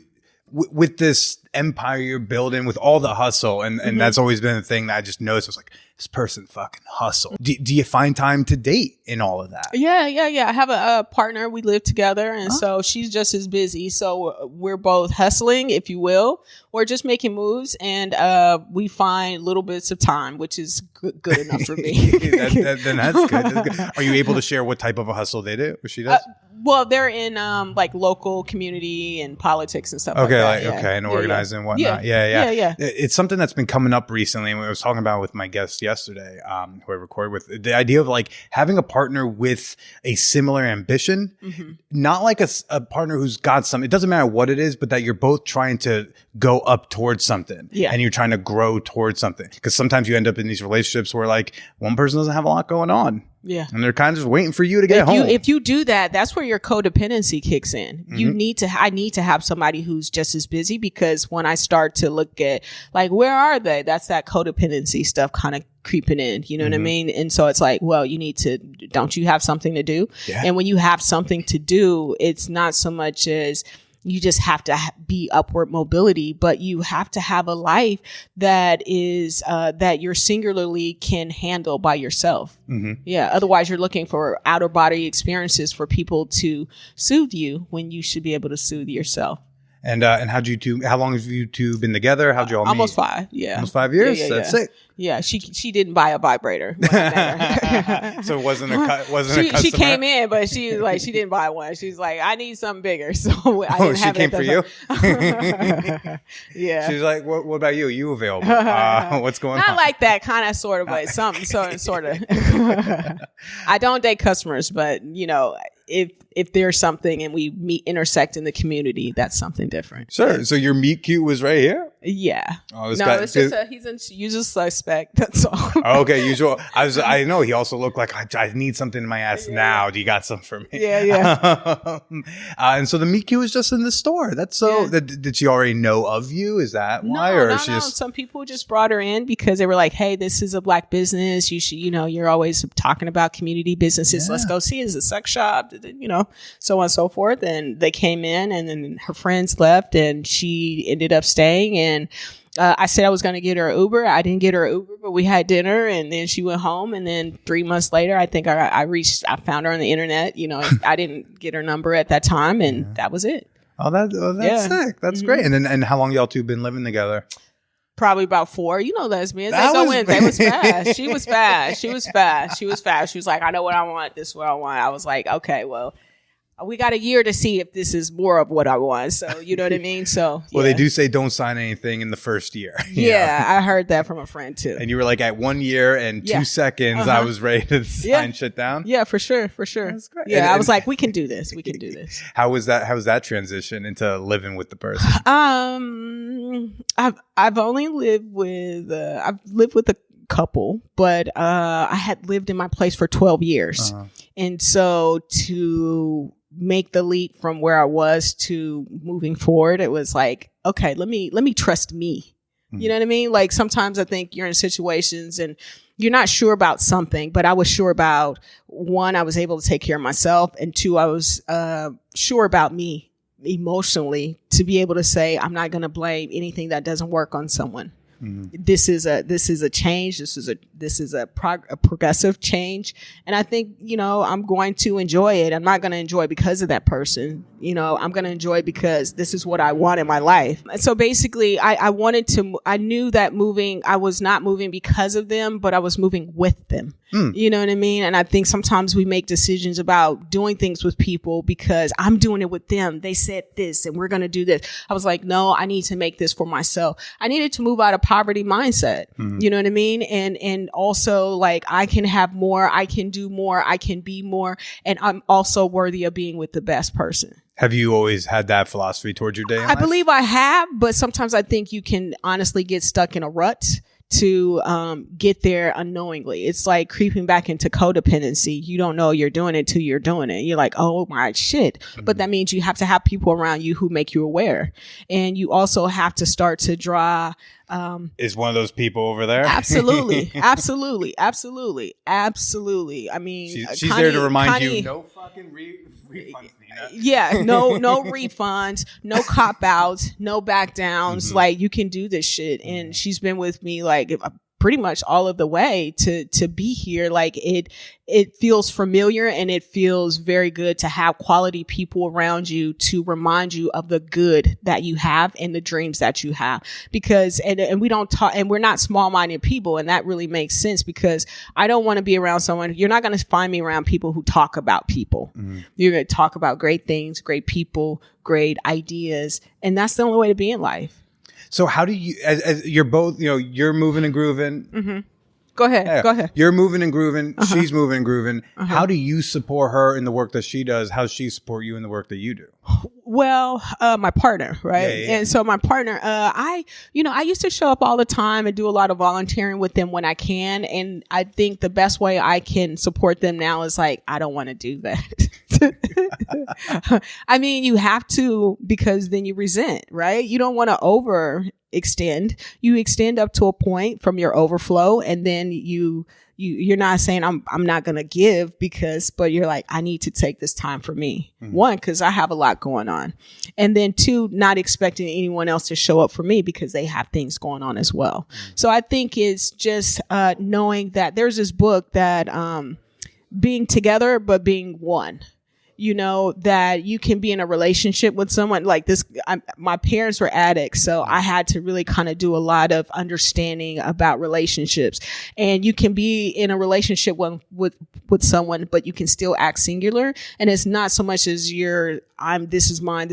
with this empire you're building, with all the hustle, and that's always been a thing that I just noticed. I was like, this person fucking hustle. Do you find time to date in all of that? Yeah. I have a partner. We live together, and so she's just as busy. So we're both hustling, if you will, or just making moves, and we find little bits of time, which is good enough for me. Then that's good. Are you able to share what type of a hustle they do, or she does? Well, they're in local community and politics and stuff like that. And organizing and whatnot. Yeah. It's something that's been coming up recently, and I was talking about it with my guest yesterday, who I recorded with, the idea of like having a partner with a similar ambition, not like a partner who's got some, it doesn't matter what it is, but that you're both trying to go up towards something and you're trying to grow towards something. Because sometimes you end up in these relationships where like one person doesn't have a lot going on. Yeah. And they're kind of just waiting for you to get home. If you do that, that's where your codependency kicks in. I need to have somebody who's just as busy, because when I start to look at like, where are they? That's that codependency stuff kind of creeping in. You know what I mean? And so it's like, well, don't you have something to do? Yeah. And when you have something to do, it's not so much as you just have to be upward mobility, but you have to have a life that is that you're singularly can handle by yourself. Yeah. Otherwise, you're looking for outer body experiences for people to soothe you when you should be able to soothe yourself. And how long have you two been together? How'd you all meet? Almost 5. Yeah. Almost 5 years? That's sick. Yeah, she didn't buy a vibrator. So it wasn't a customer? She came in, but she didn't buy one. She's like, I need something bigger. So I didn't have she came for you? Yeah. She's like, what about you? Are you available? What's going on? Not like that, kind of, sort of, but something, sort of. I don't date customers, but if there's something and we intersect in the community, that's something different. Sure. So your meet cute was right here? Yeah. Oh, it's just he's a usual suspect. That's all. Okay, usual. I know he also looked like I need something in my ass now. Do you got some for me? Yeah. And so the meet cute was just in the store. That's so. Yeah. Did she already know of you? Is that why? No. Some people just brought her in because they were like, "Hey, this is a Black business. You should, you're always talking about community businesses. Yeah. Let's go see. It's a sex shop. So on and so forth." And they came in, and then her friends left, and she ended up staying. And I said I was going to get her an Uber. I didn't get her an Uber, but we had dinner, and then she went home. And then 3 months later, I think I found her on the internet. I didn't get her number at that time, and that was it. Oh, that's sick. That's great. And then, and how long y'all two been living together? Probably about 4. Lesbians. They go in. They was fast. She was fast. She was fast. She was like, I know what I want. This is what I want. I was like, okay, well, we got a year to see if this is more of what I want. So, you know what I mean? So, Well, they do say don't sign anything in the first year. Yeah, I heard that from a friend too. And you were like, at 1 year and 2 seconds, I was ready to sign shit down. Yeah, for sure. That's great. Yeah, I was like, we can do this. How was that transition into living with the person? I've only lived with a couple, but I had lived in my place for 12 years. And so to make the leap from where I was to moving forward, it was like, okay, let me trust me. You know what I mean? Like sometimes I think you're in situations and you're not sure about something, but I was sure about, one, I was able to take care of myself, and two, I was sure about me emotionally to be able to say, I'm not going to blame anything that doesn't work on someone. This is a change. This is a progressive change. And I think, I'm going to enjoy it. I'm not going to enjoy it because of that person. I'm going to enjoy it because this is what I want in my life. And so basically I knew that I was not moving because of them, but I was moving with them. You know what I mean? And I think sometimes we make decisions about doing things with people because I'm doing it with them. They said this and we're going to do this. I was like, no, I need to make this for myself. I needed to move out of poverty mindset. You know what I mean? And also like I can have more, I can do more, I can be more. And I'm also worthy of being with the best person. Have you always had that philosophy towards your day in life? I believe I have, but sometimes I think you can honestly get stuck in a rut to get there unknowingly. It's like creeping back into codependency. You don't know you're doing it till you're doing it. You're like, oh my shit. But that means you have to have people around you who make you aware. And you also have to start to draw. Is one of those people over there? Absolutely. I mean, she's there to remind you, no fucking refunds, Nina. Yeah, no refunds, no cop outs, no back downs. Like you can do this shit. And she's been with me like pretty much all of the way to be here. Like it feels familiar and it feels very good to have quality people around you to remind you of the good that you have and the dreams that you have. Because, and we don't talk, and we're not small-minded people. And that really makes sense because I don't want to be around someone. You're not going to find me around people who talk about people. You're going to talk about great things, great people, great ideas. And that's the only way to be in life. So how do you, as you're both, you're moving and grooving. Go ahead. You're moving and grooving. She's moving and grooving. How do you support her in the work that she does? How does she support you in the work that you do? Well, my partner, right? Yeah. And so my partner, I used to show up all the time and do a lot of volunteering with them when I can. And I think the best way I can support them now is like, I don't want to do that. I mean, you have to, because then you resent, right? You don't want to overextend. You extend up to a point from your overflow, and then you're not saying I'm not going to give but you're like, I need to take this time for me. One, because I have a lot going on. And then two, not expecting anyone else to show up for me because they have things going on as well. So I think it's just knowing that there's this book that being together, but being one. That you can be in a relationship with someone like this. My parents were addicts, so I had to really kind of do a lot of understanding about relationships. And you can be in a relationship with someone, but you can still act singular. And it's not so much as this is mine,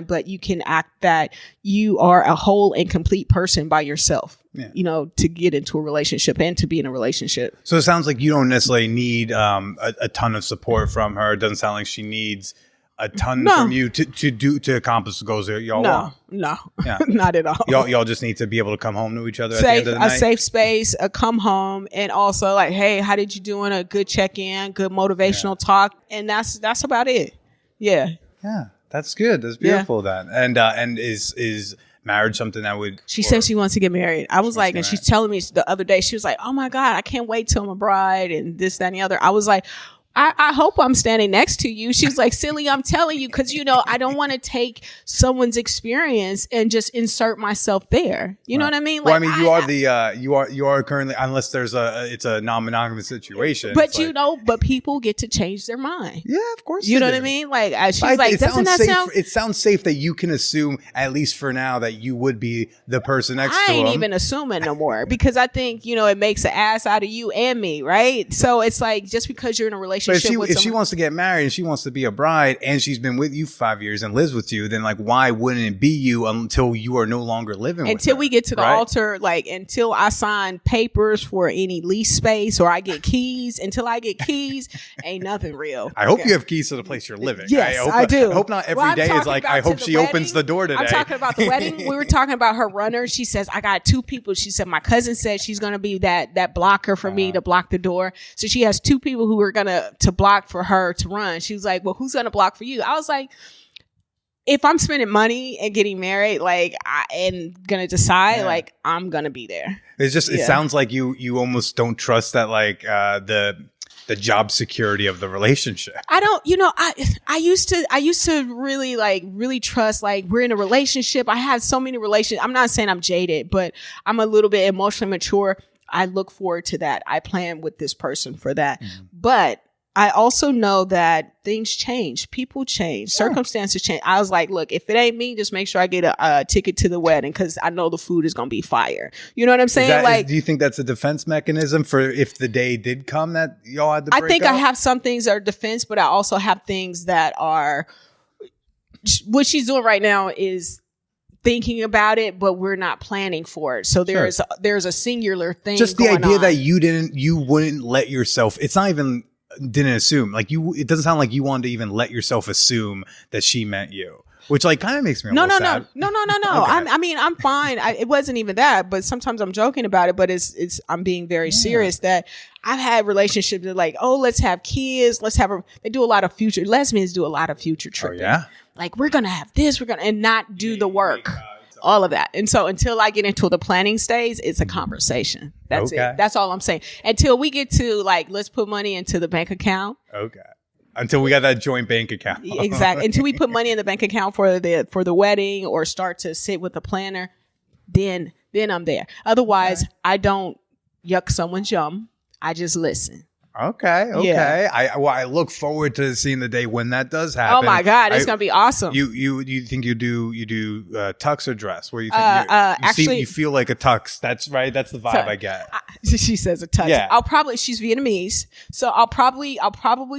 but you can act that you are a whole and complete person by yourself. Yeah. To get into a relationship and to be in a relationship. So it sounds like you don't necessarily need a ton of support from her. It doesn't sound like she needs a ton from you to accomplish the goals that y'all want. No, not at all. Y'all just need to be able to come home to each other at the end of the night. A safe space, a come home, and also like, hey, how did you doing? A good check-in, good motivational talk, and that's about it. Yeah. Yeah, that's good. That's beautiful. Then and is marriage something that would... She said she wants to get married. I was like, and she's telling me the other day, she was like, oh my God, I can't wait till I'm a bride and this, that, and the other. I was like, I hope I'm standing next to you. She was like, silly, I'm telling you, because, I don't want to take someone's experience and just insert myself there. You know what I mean? Like, well, I mean, you are currently, unless it's a non-monogamous situation. But but people get to change their mind. Yeah, of course. You know what I mean? Like, she's like, doesn't that sound... It sounds safe that you can assume, at least for now, that you would be the person next to him. I ain't even assuming no more because I think, it makes an ass out of you and me, right? So it's like, just because you're in a relationship relationship with if she someone. wants to get married and she wants to be a bride and she's been with you 5 years and lives with you, then like why wouldn't it be you until you are no longer living with her? Until we get to the right? altar, like until I sign papers for any lease space or I get keys. Until I get keys, ain't nothing real. I hope you have keys to the place you're living. Yes, I, hope I do. I hope not every I'm day is talking like, about I to hope the she opens the door today. I'm talking about the wedding. We were talking about her runner. She says, I got 2 people. She said, my cousin said she's going to be that blocker for me to block the door. So she has 2 people who are going to block for her to run. She was like, well, who's going to block for you? I was like, if I'm spending money and getting married, like, and gonna decide, like, I'm gonna be there. It's just, it sounds like you almost don't trust that, like, the job security of the relationship. I don't, I used to really trust, like, we're in a relationship. I had so many relationships. I'm not saying I'm jaded, but I'm a little bit emotionally mature. I look forward to that. I plan with this person for that. Mm-hmm. But I also know that things change. People change. Circumstances change. I was like, look, if it ain't me, just make sure I get a ticket to the wedding because I know the food is going to be fire. You know what I'm saying? Do you think that's a defense mechanism for if the day did come that y'all had to break I think up? I have some things that are defense, but I also have things that are what she's doing right now is thinking about it, but we're not planning for it. So there's a singular thing. Just the going idea on. that you wouldn't let yourself. It's not even. Didn't assume like you. It doesn't sound like you wanted to even let yourself assume that she meant you, which like kind of makes me a little sad. No. Okay. I mean, I'm fine. It wasn't even that, but sometimes I'm joking about it. But it's I'm being very serious that I've had relationships that like, oh, let's have kids. They do a lot of future. Lesbians do a lot of future tripping. Oh yeah. Like we're gonna have this. And not do the work. All of that. And so until I get into the planning stage, it's a conversation. That's it. That's all I'm saying. Until we get to like, let's put money into the bank account. Okay. Until we got that joint bank account. Exactly. Until we put money in the bank account for the wedding or start to sit with the planner, then I'm there. Otherwise, I don't yuck someone's yum. I just listen. Okay. Yeah. I look forward to seeing the day when that does happen. Oh my God, it's gonna be awesome. You think you do tux or dress? Where you think actually, you feel like a tux? That's right. That's the vibe I get. She says a tux. Yeah. She's Vietnamese, so I'll probably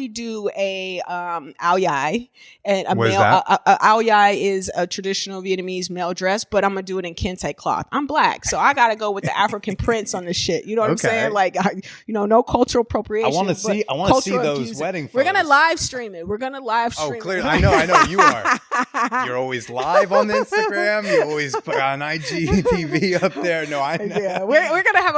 do a ao dai, and a What is male that? ao dai is a traditional Vietnamese male dress, but I'm gonna do it in kente cloth. I'm black, so I gotta go with the African prints on the shit. You know what I'm saying? Like, no cultural appropriation. I want to see those wedding photos. We're gonna live stream it. Oh, clearly, I know you are. You're always live on Instagram. You always put on IGTV up there. No, I know. Yeah, we're gonna have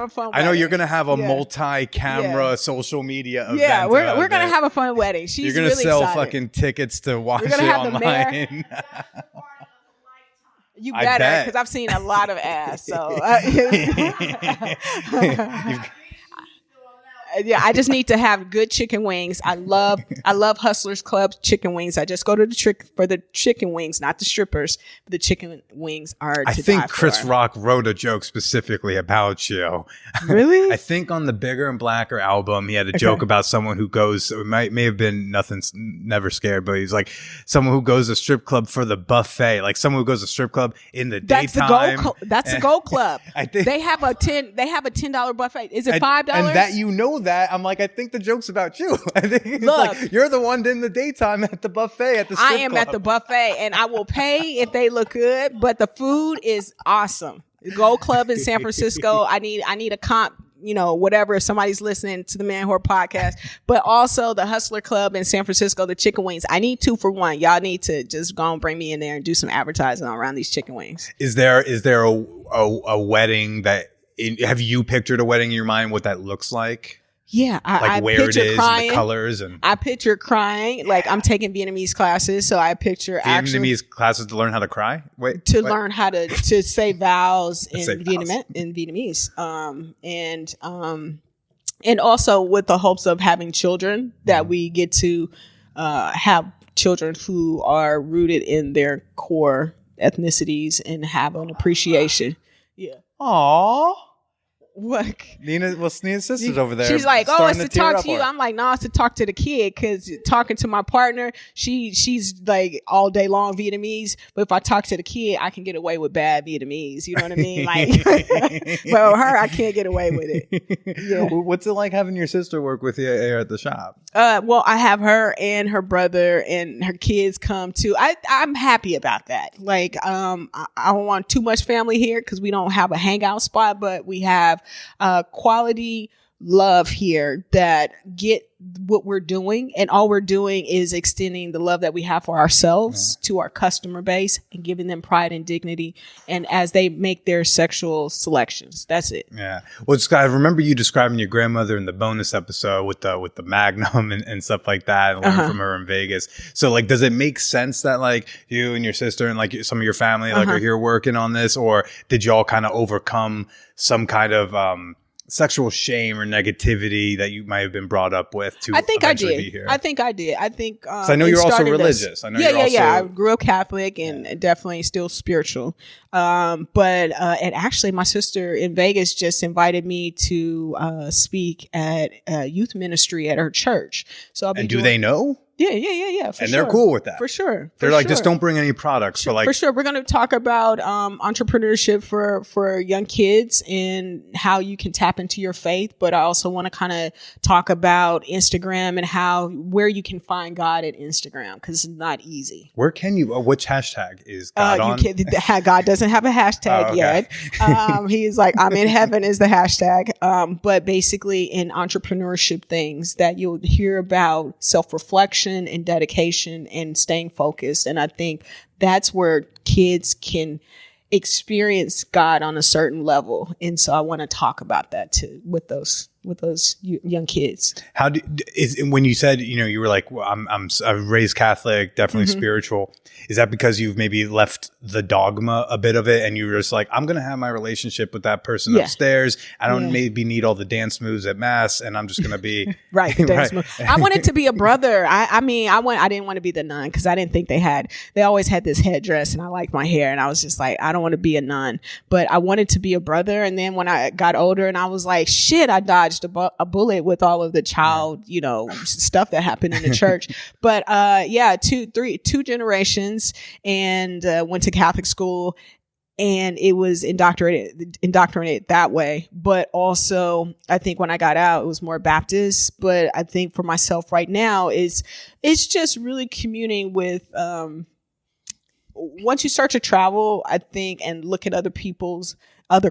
a fun. I know wedding. you're gonna have a multi-camera social media event. Yeah, we're gonna have a fun wedding. She's you're gonna really sell excited. fucking tickets to watch it have online. You I better, bet. because I've seen a lot of ass. So yeah, I just need to have good chicken wings. I love Hustlers Club chicken wings. I just go to for the chicken wings, not the strippers. The chicken wings are. I think Chris Rock wrote a joke specifically about you. Really? I think on the Bigger and Blacker album, he had a joke about someone who goes. It may have been Nothing's Never Scared, but he's like someone who goes to strip club for the buffet, like someone who goes to strip club in the daytime. That's the Gold Club. I think they have a $10 buffet. Is it $5? And that that I'm like, I think the joke's about you. I think it's Look, like you're the one in the daytime at the buffet at the strip I am club. at the buffet, and I will pay if they look good, but the food is awesome. The Gold Club in San Francisco. I need a comp, whatever, if somebody's listening to the Man Whore podcast, but also the Hustler Club in San Francisco, the chicken wings. I need 2 for 1. Y'all need to just go and bring me in there and do some advertising around these chicken wings. Is there a wedding have you pictured a wedding in your mind, what that looks like? Yeah, I where picture it is, crying, and the colors, and I picture crying. Like I'm taking Vietnamese classes, so I picture Vietnamese classes to learn how to cry. Learn how to say vows in Vietnamese. And also with the hopes of having children, that we get to have children who are rooted in their core ethnicities and have an appreciation. Yeah. Aww. What? Nina's sister's over there. She's like, oh, starting it's to tear talk up to you. on her. I'm like, no, it's to talk to the kid, because talking to my partner, she's like all day long Vietnamese. But if I talk to the kid, I can get away with bad Vietnamese. You know what I mean? Like, but with her, I can't get away with it. Yeah. What's it like having your sister work with you here at the shop? Well, I have her and her brother and her kids come too. I'm happy about that. Like, I don't want too much family here because we don't have a hangout spot, but we have quality love here that get what we're doing, and all we're doing is extending the love that we have for ourselves to our customer base and giving them pride and dignity, and as they make their sexual selections. That's it. Yeah. Well, I remember you describing your grandmother in the bonus episode with the Magnum and stuff like that, and learning from her in Vegas. So like, does it make sense that like you and your sister and like some of your family like are here working on this, or did you all kind of overcome some kind of sexual shame or negativity that you might have been brought up with to I think I eventually did. be here? I think I did. I think I know you're also religious. I know you're also... I grew up Catholic and definitely still spiritual. But and actually my sister in Vegas just invited me to speak at youth ministry at her church. So I'll be do they know? Yeah. And they're cool with that. For sure. They're like, just don't bring any products. But like, for sure. We're going to talk about entrepreneurship for young kids and how you can tap into your faith. But I also want to kind of talk about Instagram and where you can find God at Instagram, because it's not easy. Where can you, which hashtag is God on? God doesn't have a hashtag yet. He's like, I'm in heaven is the hashtag. But basically in entrepreneurship things that you'll hear about self-reflection and dedication and staying focused. And I think that's where kids can experience God on a certain level. And so I want to talk about that too with those young kids. How when you said, you were like, well, I'm raised Catholic, definitely spiritual. Is that because you've maybe left the dogma a bit of it, and you were just like, I'm going to have my relationship with that person upstairs. I don't maybe need all the dance moves at mass, and I'm just going to be right. I wanted to be a brother. I didn't want to be the nun, because I didn't think they always had this headdress, and I liked my hair, and I was just like, I don't want to be a nun, but I wanted to be a brother. And then when I got older and I was like, shit, I dodged a bullet with all of the child, stuff that happened in the church. But two generations, and went to Catholic school, and it was indoctrinated that way. But also, I think when I got out, it was more Baptist. But I think for myself right now it's just really communing with, once you start to travel, I think, and look at other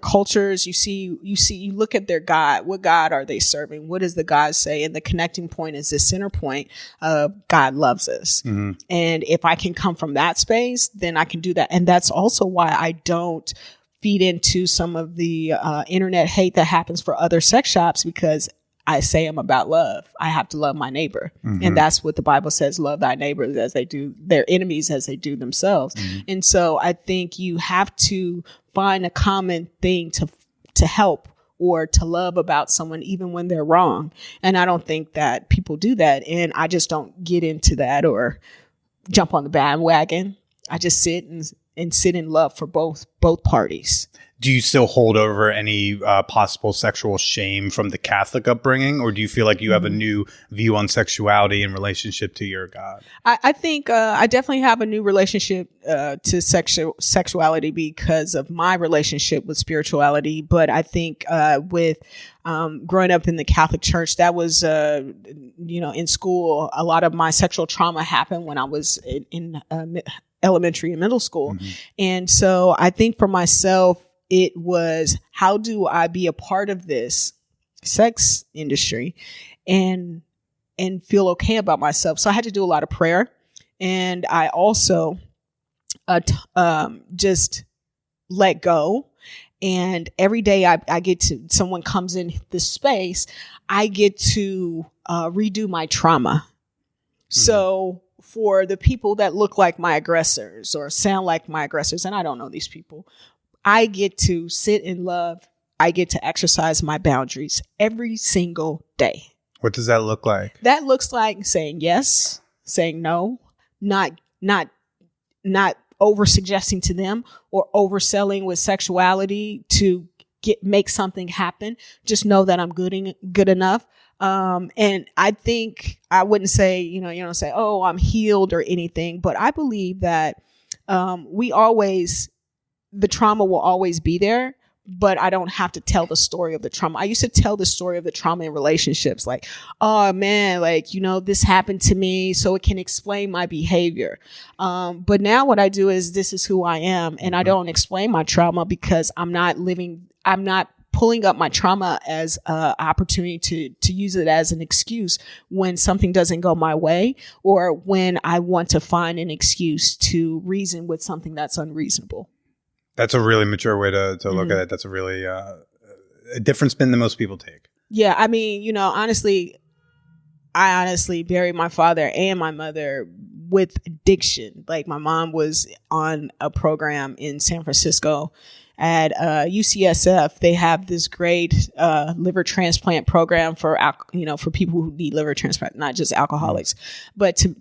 cultures, you look at their God. What God are they serving? What does the God say? And the connecting point is the center point of God loves us. Mm-hmm. And if I can come from that space, then I can do that. And that's also why I don't feed into some of the internet hate that happens for other sex shops, because I say I'm about love. I have to love my neighbor. Mm-hmm. And that's what the Bible says, love thy neighbors as they do their enemies as they do themselves. Mm-hmm. And so I think you have to find a common thing to help or to love about someone, even when they're wrong. And I don't think that people do that. And I just don't get into that or jump on the bandwagon. I just sit and sit in love for both parties. Do you still hold over any possible sexual shame from the Catholic upbringing, or do you feel like you have a new view on sexuality in relationship to your God? I think I definitely have a new relationship to sexuality because of my relationship with spirituality. But I think with growing up in the Catholic Church, that was, in school, a lot of my sexual trauma happened when I was in elementary and middle school. Mm-hmm. And so I think for myself, it was, how do I be a part of this sex industry and feel okay about myself? So I had to do a lot of prayer. And I also just let go. And every day I get to, someone comes in this space, I get to redo my trauma. Mm-hmm. So for the people that look like my aggressors or sound like my aggressors, and I don't know these people, I get to sit in love. I get to exercise my boundaries every single day. What does that look like? That looks like saying yes, saying no, not over suggesting to them or overselling with sexuality to make something happen. Just know that I'm good enough. And I think I wouldn't say, you don't say, oh, I'm healed or anything, but I believe that, the trauma will always be there, but I don't have to tell the story of the trauma. I used to tell the story of the trauma in relationships, like, oh man, like, this happened to me, so it can explain my behavior. But now what I do is, this is who I am, and I don't explain my trauma, because I'm not pulling up my trauma as an opportunity to use it as an excuse when something doesn't go my way, or when I want to find an excuse to reason with something that's unreasonable. That's a really mature way to look at it. That's a really a different spin than most people take. Yeah. I mean, honestly, I honestly buried my father and my mother with addiction. Like, my mom was on a program in San Francisco at UCSF. They have this great liver transplant program for people who need liver transplant, not just alcoholics. But to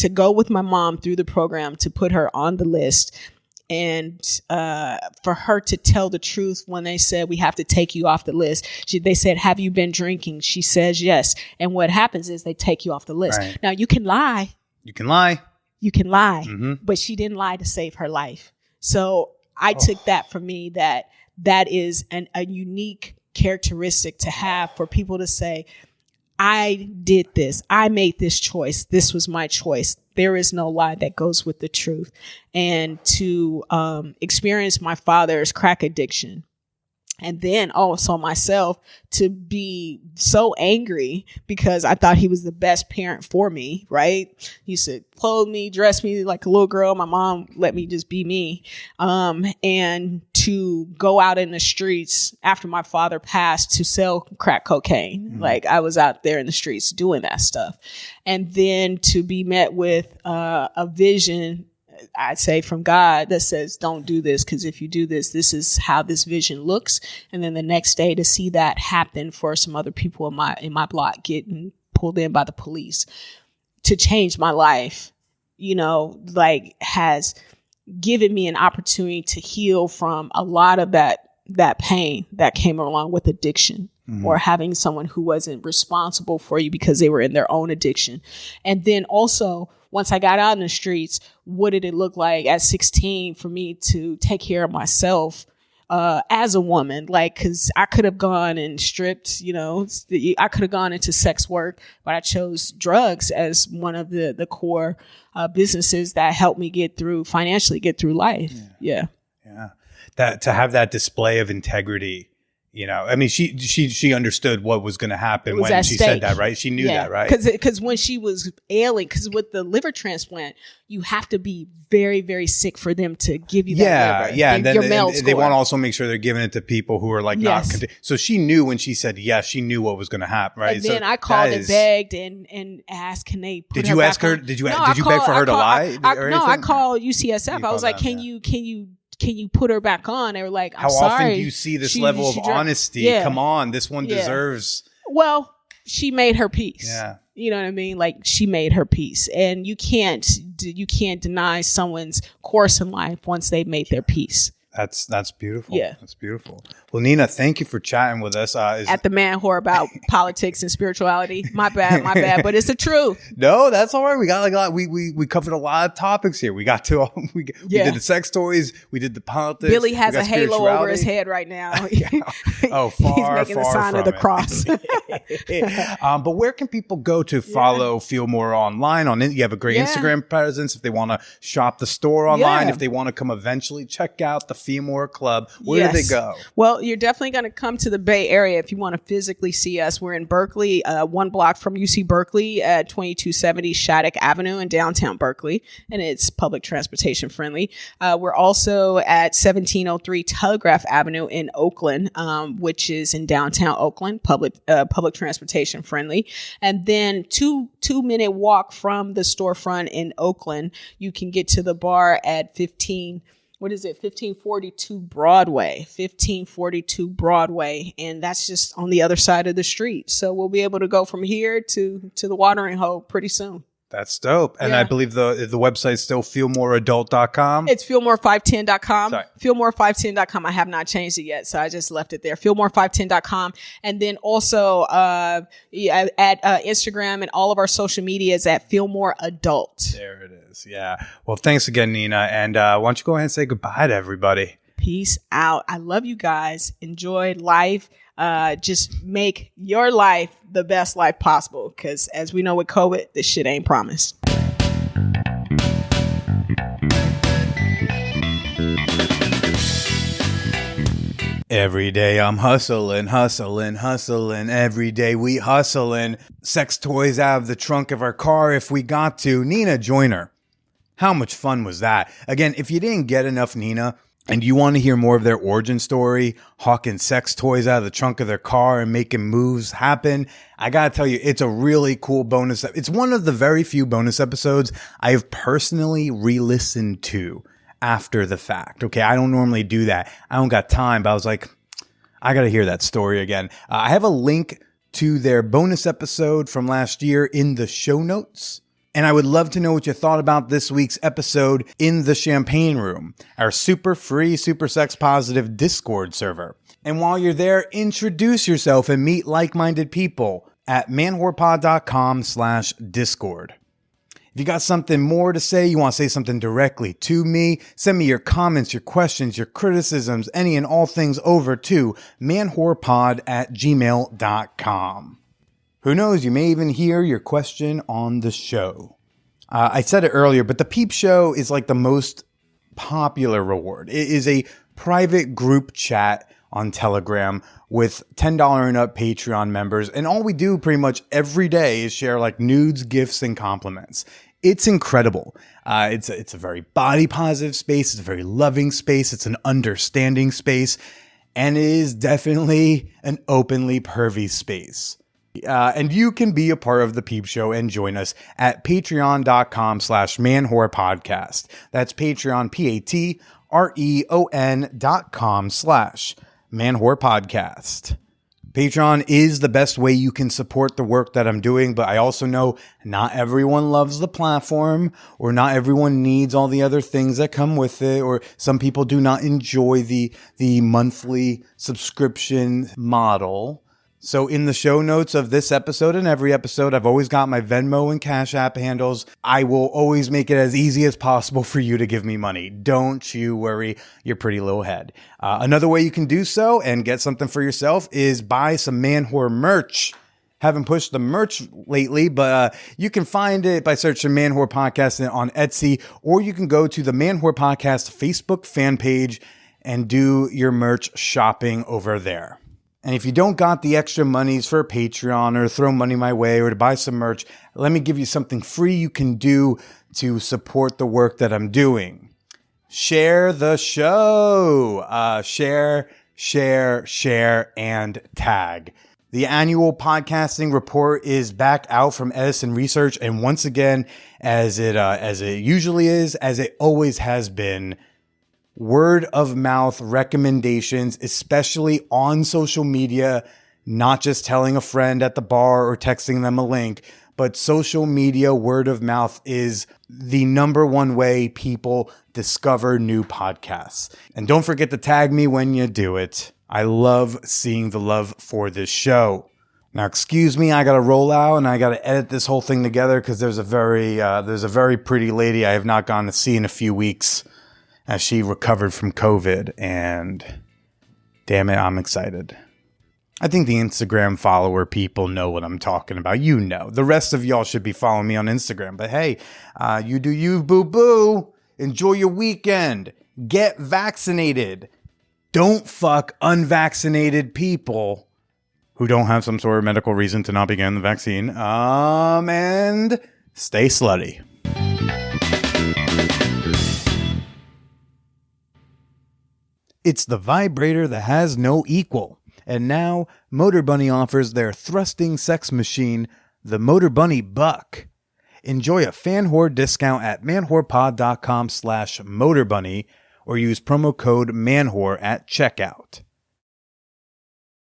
go with my mom through the program, to put her on the list, and for her to tell the truth when they said, we have to take you off the list. They said, have you been drinking? She says yes. And what happens is they take you off the list. Right. Now, you can lie. Mm-hmm. But she didn't lie to save her life. So I took that for me, that is a unique characteristic to have, for people to say, I did this. I made this choice. This was my choice. There is no lie that goes with the truth. And to experience my father's crack addiction, and then also myself to be so angry because I thought he was the best parent for me, right? He used to clothe me, dress me like a little girl. My mom let me just be me. And to go out in the streets after my father passed to sell crack cocaine. Mm-hmm. Like, I was out there in the streets doing that stuff. And then to be met with a vision, I'd say from God, that says, don't do this, because if you do this, this is how this vision looks. And then the next day to see that happen for some other people in my block getting pulled in by the police, to change my life, has given me an opportunity to heal from a lot of that pain that came along with addiction. Mm-hmm. Or having someone who wasn't responsible for you because they were in their own addiction. And then also, once I got out in the streets, what did it look like at 16 for me to take care of myself as a woman? Like, because I could have gone and stripped, I could have gone into sex work, but I chose drugs as one of the core businesses that helped me financially get through life. Yeah. That to have that display of integrity. I mean, she understood what was going to happen when she said that, right? She knew that, right? Because when she was ailing, because with the liver transplant, you have to be very, very sick for them to give you that liver. Yeah, and then they want to also make sure they're giving it to people who are like not. So she knew when she said yes, she knew what was going to happen, right? And then I called and begged and asked, can they put her back on? Did you ask her? Did you beg for her to lie? No, I called UCSF. I was like, can you put her back on? They were like, I'm sorry. How often do you see this level of honesty? Yeah. Come on, this one deserves. Well, she made her peace. Yeah. You know what I mean? Like, she made her peace, and you can't deny someone's course in life once they've made their peace. That's beautiful. Yeah. That's beautiful. Well, Nenna, thank you for chatting with us. At the Man Whore about politics and spirituality. My bad, but it's the truth. No, that's all right. We got like a lot. We covered a lot of topics here. We got to we did the sex toys. We did the politics. Billy has a halo over his head right now. Oh, far, he's making far the sign of the cross. But where can people go to follow Feelmore online? You have a great Instagram presence. If they want to shop the store online, if they want to come eventually check out the Feelmore Club, where do they go? Well, you're definitely going to come to the Bay Area if you want to physically see us. We're in Berkeley, one block from UC Berkeley at 2270 Shattuck Avenue in downtown Berkeley, and it's public transportation friendly. We're also at 1703 Telegraph Avenue in Oakland, which is in downtown Oakland, public transportation friendly. And then 2-minute walk from the storefront in Oakland, you can get to the bar at 1542 Broadway, and that's just on the other side of the street. So we'll be able to go from here to the watering hole pretty soon. That's dope. And Yeah. I believe the website's still feelmoreadult.com. It's Feelmore510.com. Sorry. Feelmore510.com. I have not changed it yet, so I just left it there. Feelmore510.com. And then also at Instagram and all of our social media is at Feelmore Adult. There it is. Yeah. Well, thanks again, Nenna. And why don't you go ahead and say goodbye to everybody? Peace out. I love you guys. Enjoy life. Just make your life the best life possible. Because as we know with COVID, this shit ain't promised. Every day I'm hustling. Every day we hustling. Sex toys out of the trunk of our car if we got to. Nenna Joyner. How much fun was that? Again, if you didn't get enough Nenna and you want to hear more of their origin story, hawking sex toys out of the trunk of their car and making moves happen, I gotta tell you, it's a really cool bonus. It's one of the very few bonus episodes I have personally re-listened to after the fact. Okay, I don't normally do that. I don't got time, but I was like, I gotta hear that story again. I have a link to their bonus episode from last year in the show notes. And I would love to know what you thought about this week's episode in the Champagne Room, our super free, super sex positive Discord server. And while you're there, introduce yourself and meet like-minded people at manwhorepod.com/Discord. If you got something more to say, you want to say something directly to me, send me your comments, your questions, your criticisms, any and all things over to manwhorepod@gmail.com. Who knows, you may even hear your question on the show. I said it earlier, but the Peep Show is like the most popular reward. It is a private group chat on Telegram with $10 and up Patreon members. And all we do pretty much every day is share like nudes, gifts, and compliments. It's incredible. It's a very body positive space. It's a very loving space. It's an understanding space. And it is definitely an openly pervy space. And you can be a part of the Peep Show and join us at patreon.com/manwhorepodcast. That's Patreon, patreon.com/manwhorepodcast. Patreon is the best way you can support the work that I'm doing, but I also know not everyone loves the platform, or not everyone needs all the other things that come with it, or some people do not enjoy the monthly subscription model. So in the show notes of this episode and every episode, I've always got my Venmo and Cash App handles. I will always make it as easy as possible for you to give me money. Don't you worry your pretty little head. Another way you can do so and get something for yourself is buy some Man Whore merch. Haven't pushed the merch lately, but you can find it by searching Man Whore Podcast on Etsy, or you can go to the Man Whore Podcast Facebook fan page and do your merch shopping over there. And if you don't got the extra monies for Patreon or throw money my way or to buy some merch, let me give you something free you can do to support the work that I'm doing. Share the show. Share, and tag. The annual podcasting report is back out from Edison Research. And once again, as it usually is, as it always has been, word of mouth recommendations, especially on social media, not just telling a friend at the bar or texting them a link, but social media word of mouth is the number one way people discover new podcasts. And don't forget to tag me when you do it. I love seeing the love for this show. Now, excuse me, I got to roll out and I got to edit this whole thing together because there's a very pretty lady I have not gone to see in a few weeks, as she recovered from COVID, and damn it, I'm excited. I think the Instagram follower people know what I'm talking about. You know. The rest of y'all should be following me on Instagram. But hey, you do you, boo-boo. Enjoy your weekend. Get vaccinated. Don't fuck unvaccinated people who don't have some sort of medical reason to not be getting the vaccine. And stay slutty. It's the vibrator that has no equal. And now, Motor Bunny offers their thrusting sex machine, the Motor Bunny Buck. Enjoy a fan whore discount at manwhorepod.com/motorbunny or use promo code manwhore at checkout.